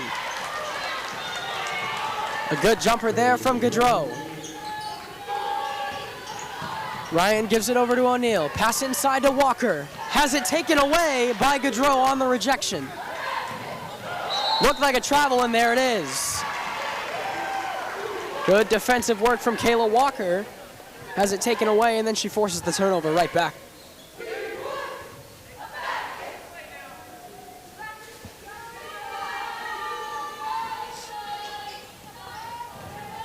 A good jumper there from Gaudreau. Ryan gives it over to O'Neal, pass inside to Walker. Has it taken away by Gaudreau on the rejection. Looked like a travel, and there it is. Good defensive work from Kayla Walker. Has it taken away, and then she forces the turnover right back.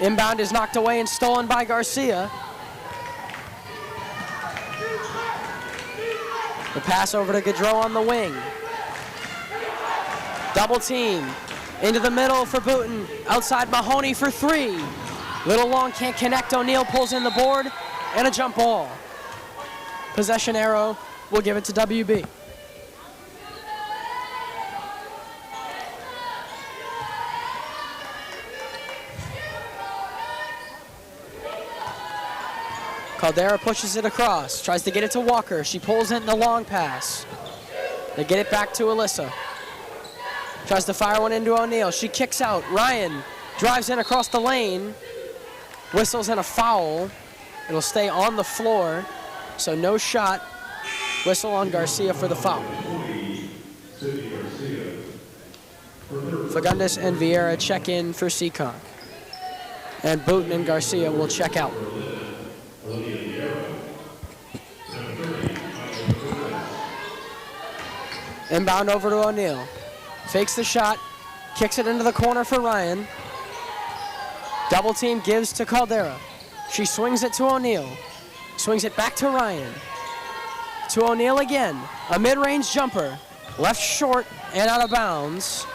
Inbound is knocked away and stolen by Garcia. The pass over to Gaudreau on the wing. Double team. Into the middle for Booten. Outside Mahoney for 3. Little long, can't connect. O'Neal pulls in the board and a jump ball. Possession arrow. We'll give it to WB. Caldera pushes it across, tries to get it to Walker. She pulls in the long pass. They get it back to Alyssa. Tries to fire one into O'Neal. She kicks out. Ryan drives in across the lane. Whistles in a foul. It'll stay on the floor, so no shot. Whistle on Garcia for the foul. Fagundes and Vieira check in for Seekonk. And Booten and Garcia will check out. Inbound over to O'Neal. Fakes the shot, kicks it into the corner for Ryan. Double team gives to Caldera. She swings it to O'Neal. Swings it back to Ryan. To O'Neal again. A mid-range jumper. Left short and out of bounds.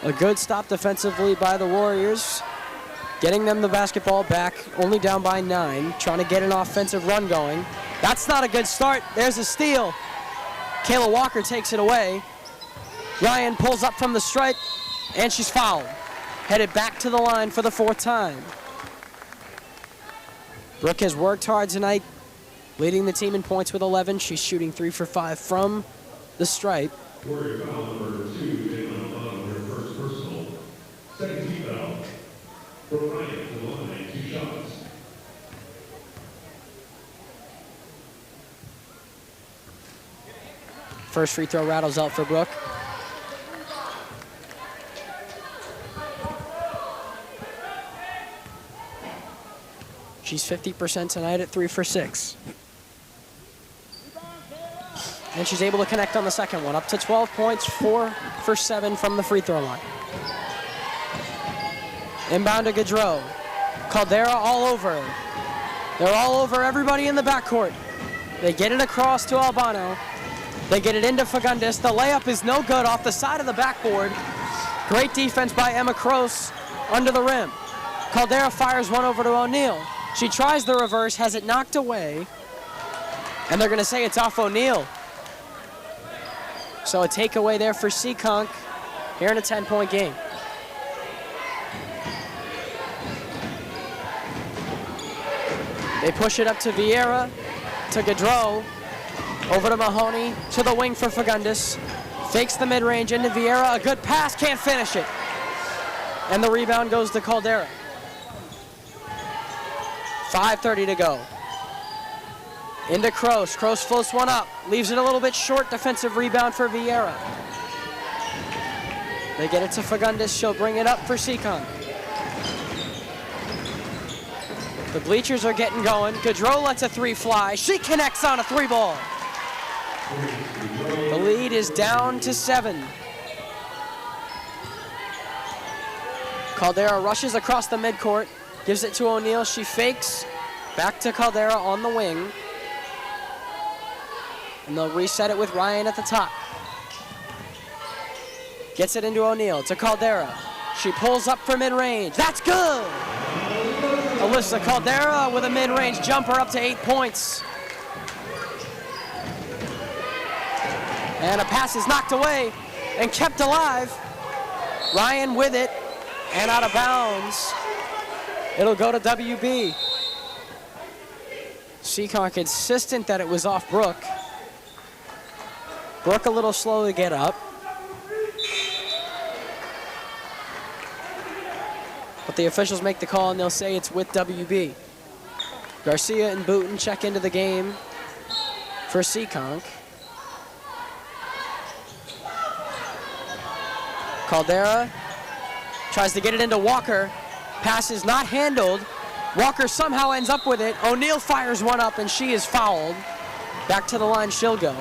A good stop defensively by the Warriors. Getting them the basketball back, only down by 9. Trying to get an offensive run going. That's not a good start. There's a steal. Kayla Walker takes it away. Ryan pulls up from the stripe, and she's fouled. Headed back to the line for the 4th time. Brooke has worked hard tonight, leading the team in points with 11. She's shooting 3 for 5 from the stripe.
Warrior foul number 2, taken on her first personal. Second team foul. Brooke Ryan to the line, 2 shots.
First free throw rattles out for Brooke. She's 50% tonight at 3 for 6. And she's able to connect on the second one. Up to 12 points, 4 for 7 from the free throw line. Inbound to Gaudreau. Caldera all over. They're all over everybody in the backcourt. They get it across to Albano. They get it into Fagundes. The layup is no good off the side of the backboard. Great defense by Emma Croce under the rim. Caldera fires one over to O'Neal. She tries the reverse, has it knocked away, and they're going to say it's off O'Neal. So a takeaway there for Seekonk here in a 10-point game. They push it up to Vieira, to Gaudreau, over to Mahoney, to the wing for Fagundes. Fakes the mid-range into Vieira, a good pass, can't finish it. And the rebound goes to Caldera. 5:30 to go. Into Kroos. Kroos floats one up. Leaves it a little bit short. Defensive rebound for Vieira. They get it to Fagundes. She'll bring it up for Seekonk. The bleachers are getting going. Gaudreau lets a three fly. She connects on a three ball. The lead is down to 7. Caldera rushes across the midcourt. Gives it to O'Neal. She fakes. Back to Caldera on the wing. And they'll reset it with Ryan at the top. Gets it into O'Neal to Caldera. She pulls up for mid-range. That's good! Alyssa Caldera with a mid-range jumper up to 8 points. And a pass is knocked away and kept alive. Ryan with it and out of bounds. It'll go to WB. Seekonk insistent that it was off Brooke. Brooke a little slow to get up. But the officials make the call and they'll say it's with WB. Garcia and Booten check into the game for Seekonk. Caldera tries to get it into Walker. Pass is not handled. Walker somehow ends up with it. O'Neal fires one up and she is fouled. Back to the line she'll go.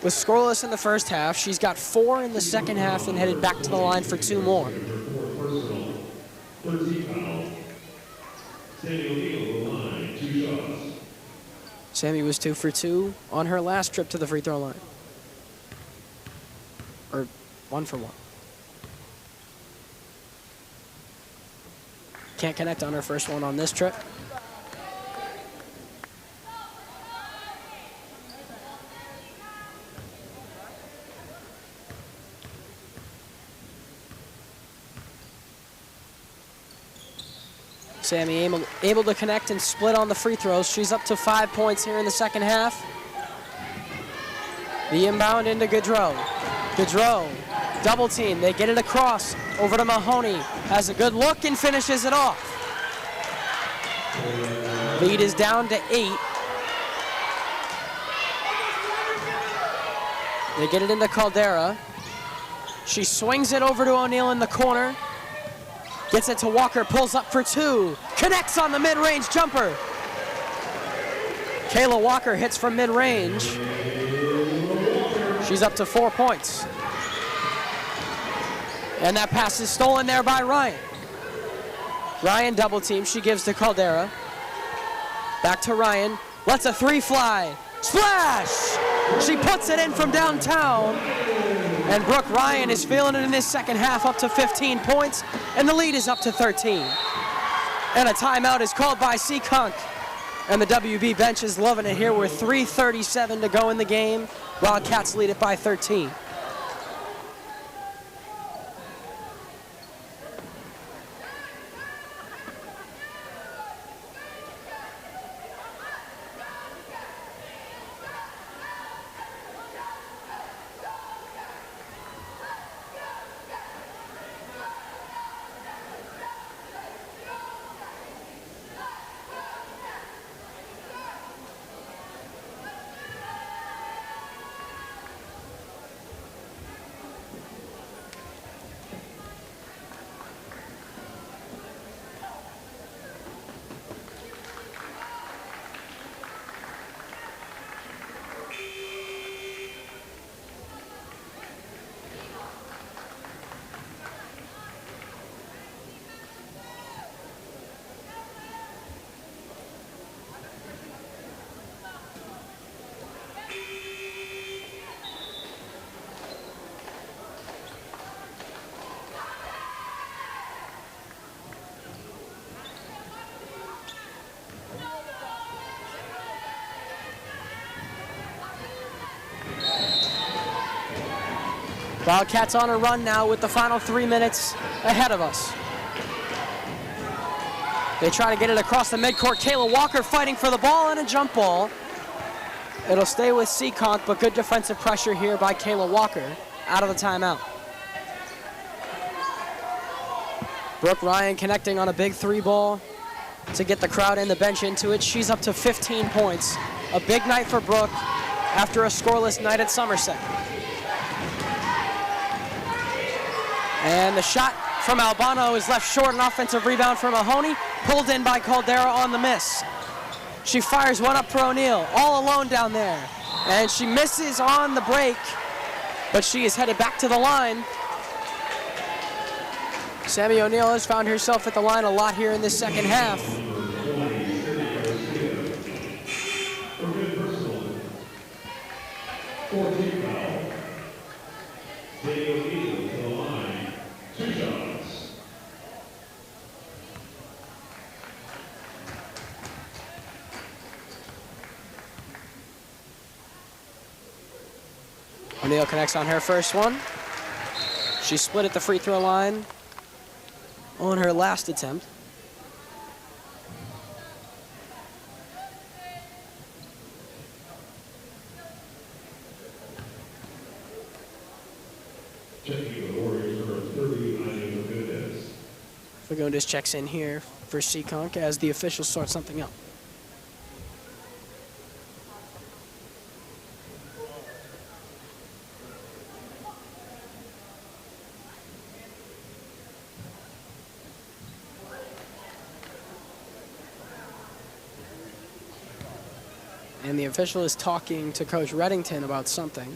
With scoreless in the first half, she's got 4 in the second half and headed back to the line for 2 more. Sammy was 2 for 2 on her last trip to the free throw line. Or 1 for 1. Can't connect on her first one on this trip. Sammy able to connect and split on the free throws. She's up to 5 points here in the second half. The inbound into Gaudreau. Gaudreau, double team. They get it across over to Mahoney. Has a good look and finishes it off. Lead is down to 8. They get it into Caldera. She swings it over to O'Neal in the corner. Gets it to Walker, pulls up for 2. Connects on the mid-range jumper. Kayla Walker hits from mid-range. She's up to 4 points. And that pass is stolen there by Ryan. Ryan double team, she gives to Caldera. Back to Ryan, lets a 3 fly. Splash! She puts it in from downtown. And Brooke Ryan is feeling it in this second half, up to 15 points, and the lead is up to 13. And a timeout is called by Seekonk. And the WB bench is loving it here with 3:37 to go in the game. Wildcats lead it by 13. Wildcats on a run now with the final 3 minutes ahead of us. They try to get it across the midcourt. Kayla Walker fighting for the ball and a jump ball. It'll stay with Seekonk, but good defensive pressure here by Kayla Walker out of the timeout. Brooke Ryan connecting on a big 3 ball. to get the crowd and the bench into it. She's up to 15 points. A big night for Brooke after a scoreless night at Somerset. And the shot from Albano is left short, an offensive rebound for Mahoney, pulled in by Caldera on the miss. She fires one up for O'Neal, all alone down there. And she misses on the break, but she is headed back to the line. Sammy O'Neal has found herself at the line a lot here in this second half. O'Neal connects on her first one. She split at the free throw line on her last attempt. Fagundes checks in here for Seekonk as the officials sort something out. And the official is talking to Coach Reddington about something.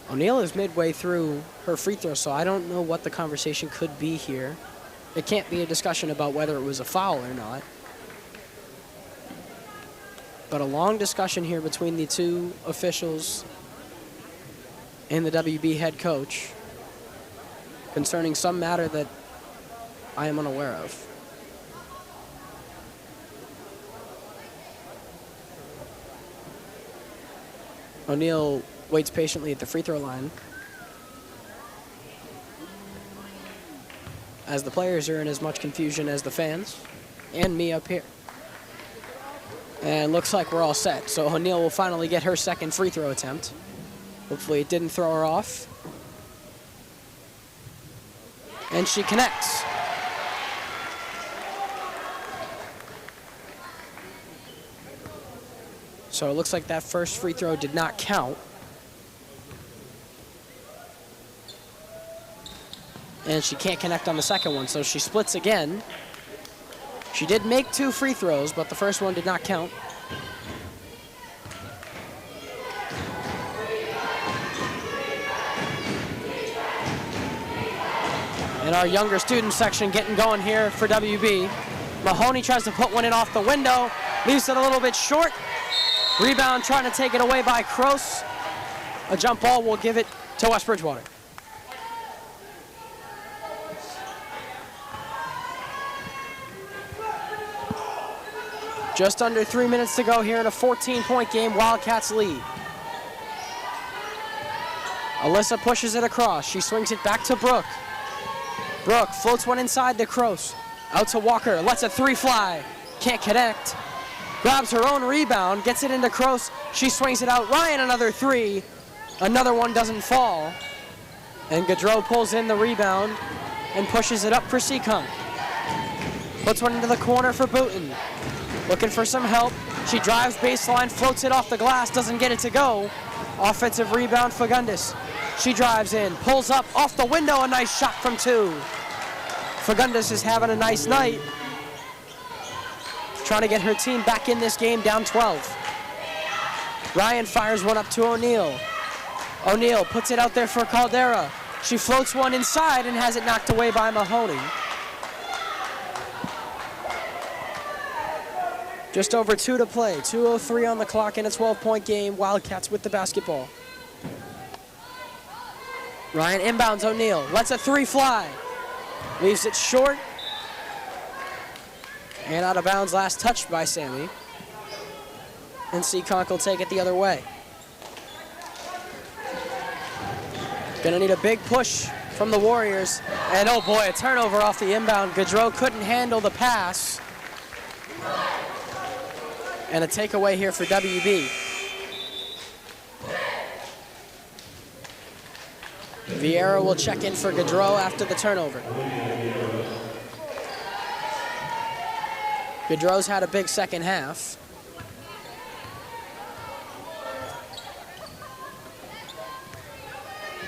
O'Neal is midway through her free throw, so I don't know what the conversation could be here. It can't be a discussion about whether it was a foul or not. But a long discussion here between the two officials and the WB head coach concerning some matter that I am unaware of. O'Neal waits patiently at the free throw line as the players are in as much confusion as the fans and me up here. And looks like we're all set. So O'Neal will finally get her second free throw attempt. Hopefully it didn't throw her off. And she connects. So it looks like that first free throw did not count. And she can't connect on the second one, so she splits again. She did make two free throws, but the first one did not count. And our younger student section getting going here for WB. Mahoney tries to put one in off the window, leaves it a little bit short. Rebound trying to take it away by Kroos. A jump ball will give it to West Bridgewater. Just under 3 minutes to go here in a 14-point game. Wildcats lead. Alyssa pushes it across. She swings it back to Brooke. Brooke floats one inside to Kroos. Out to Walker. Lets a three fly. Can't connect. Grabs her own rebound. Gets it into Kroos. She swings it out. Ryan another three. Another one doesn't fall. And Gaudreau pulls in the rebound and pushes it up for Seekonk. Puts one into the corner for Booten. Looking for some help. She drives baseline, floats it off the glass, doesn't get it to go. Offensive rebound, Fagundes. She drives in, pulls up, off the window, a nice shot from two. Fagundes is having a nice night. Trying to get her team back in this game, down 12. Ryan fires one up to O'Neal. O'Neal puts it out there for Caldera. She floats one inside and has it knocked away by Mahoney. Just over 2 to play, 2:03 on the clock in a 12-point game. Wildcats with the basketball. Ryan inbounds O'Neal, lets a three fly. Leaves it short. And out of bounds, last touched by Sammy. And Seekonk will take it the other way. Gonna need a big push from the Warriors. And oh boy, a turnover off the inbound. Gaudreau couldn't handle the pass. And a takeaway here for WB. Vieira will check in for Gaudreau after the turnover. Gaudreau's had a big second half.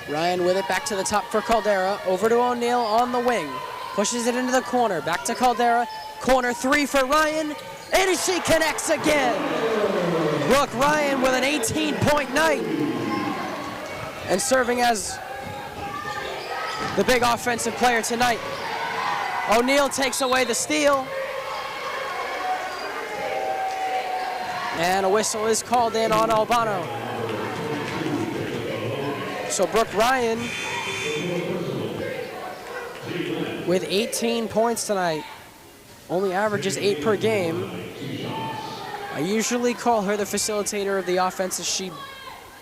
Ryan with it, back to the top for Caldera. Over to O'Neal on the wing. Pushes it into the corner, back to Caldera. Corner three for Ryan, and she connects again. Brooke Ryan with an 18-point night. And serving as the big offensive player tonight. O'Neal takes away the steal. And a whistle is called in on Albano. So Brooke Ryan with 18 points tonight. Only averages 8 per game. I usually call her the facilitator of the offense as she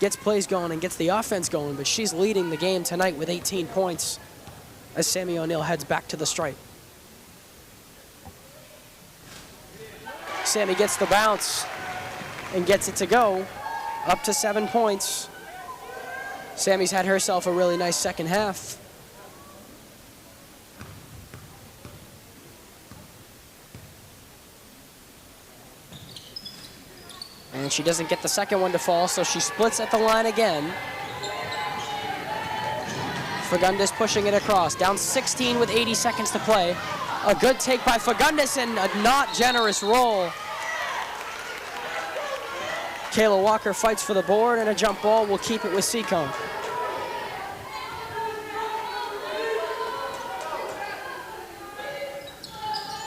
gets plays going and gets the offense going, but she's leading the game tonight with 18 points as Sammy O'Neal heads back to the stripe. Sammy gets the bounce and gets it to go, up to 7 points. Sammy's had herself a really nice second half. And she doesn't get the second one to fall, so she splits at the line again. Fagundes pushing it across, down 16 with 80 seconds to play. A good take by Fagundes and a not generous roll. Kayla Walker fights for the board, and a jump ball will keep it with Seekonk.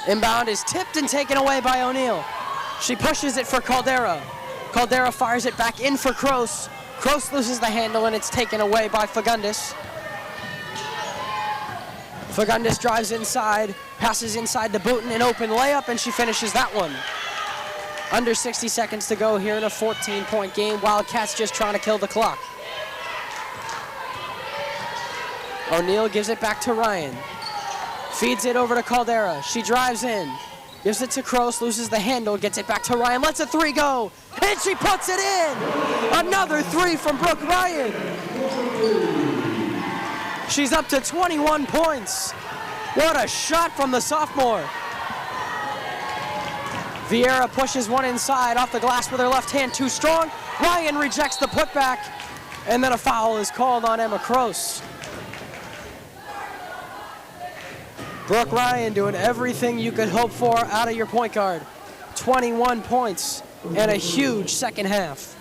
Inbound is tipped and taken away by O'Neal. She pushes it for Caldera. Caldera fires it back in for Kroos. Kroos loses the handle, and it's taken away by Fagundes. Fagundes drives inside, passes inside to Booten, an open layup, and she finishes that one. Under 60 seconds to go here in a 14-point game. Wildcats just trying to kill the clock. O'Neal gives it back to Ryan. Feeds it over to Caldera. She drives in. Gives it to Kroos, loses the handle, gets it back to Ryan, lets a three go, and she puts it in! Another three from Brooke Ryan. She's up to 21 points. What a shot from the sophomore. Vieira pushes one inside, off the glass with her left hand, too strong. Ryan rejects the putback, and then a foul is called on Emma Kroos. Brooke Ryan doing everything you could hope for out of your point guard. 21 points and a huge second half.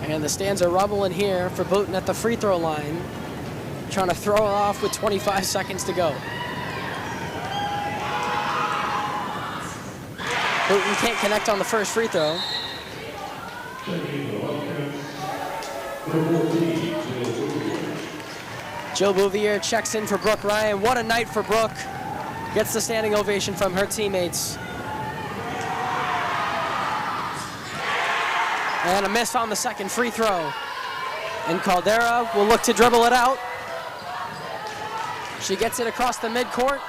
And the stands are rumbling here for Booten at the free throw line, trying to throw it off with 25 seconds to go. Booten can't connect on the first free throw. Jill Bouvier checks in for Brooke Ryan. What a night for Brooke. Gets the standing ovation from her teammates. And a miss on the second free throw. And Caldera will look to dribble it out. She gets it across the midcourt.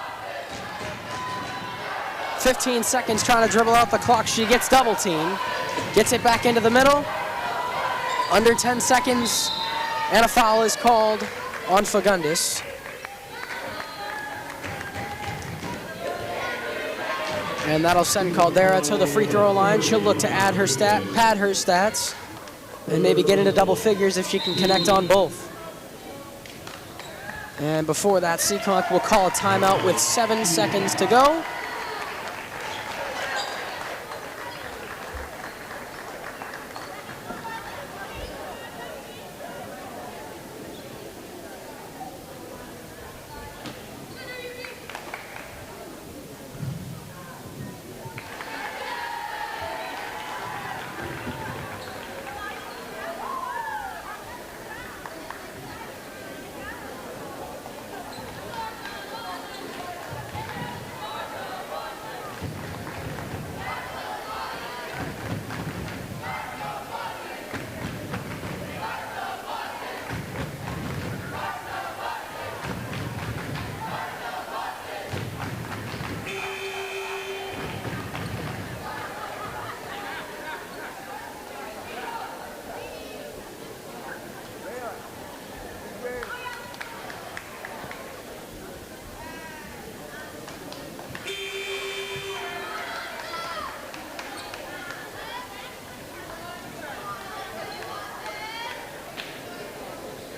15 seconds trying to dribble out the clock. She gets double teamed. Gets it back into the middle. Under 10 seconds. And a foul is called on Fagundes. And that'll send Caldera to the free throw line. She'll look to pad her stats, and maybe get into double figures if she can connect on both. And before that, Seekonk will call a timeout with 7 seconds to go.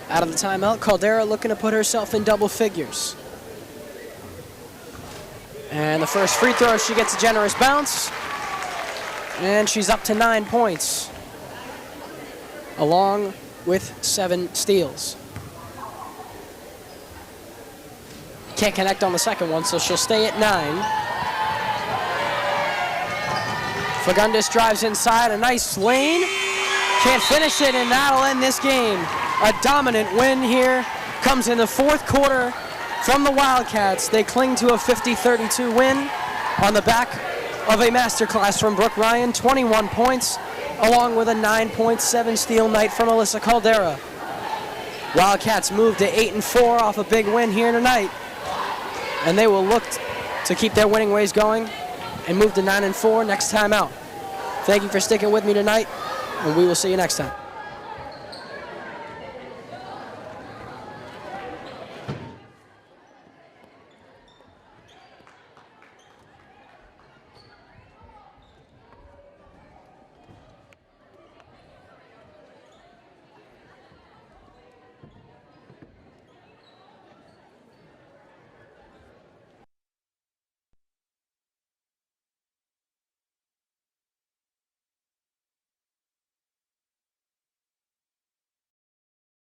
Out of the timeout, Caldera looking to put herself in double figures. And the first free throw, she gets a generous bounce. And she's up to 9 points, along with 7 steals. Can't connect on the second one, so she'll stay at 9. Fagundes drives inside, a nice lane. Can't finish it, and that'll end this game. A dominant win here comes in the fourth quarter from the Wildcats. They cling to a 50-32 win on the back of a masterclass from Brooke Ryan, 21 points, along with a 9.7 steal night from Alyssa Caldera. Wildcats move to 8-4 off a big win here tonight, and they will look to keep their winning ways going and move to 9-4 next time out. Thank you for sticking with me tonight, and we will see you next time.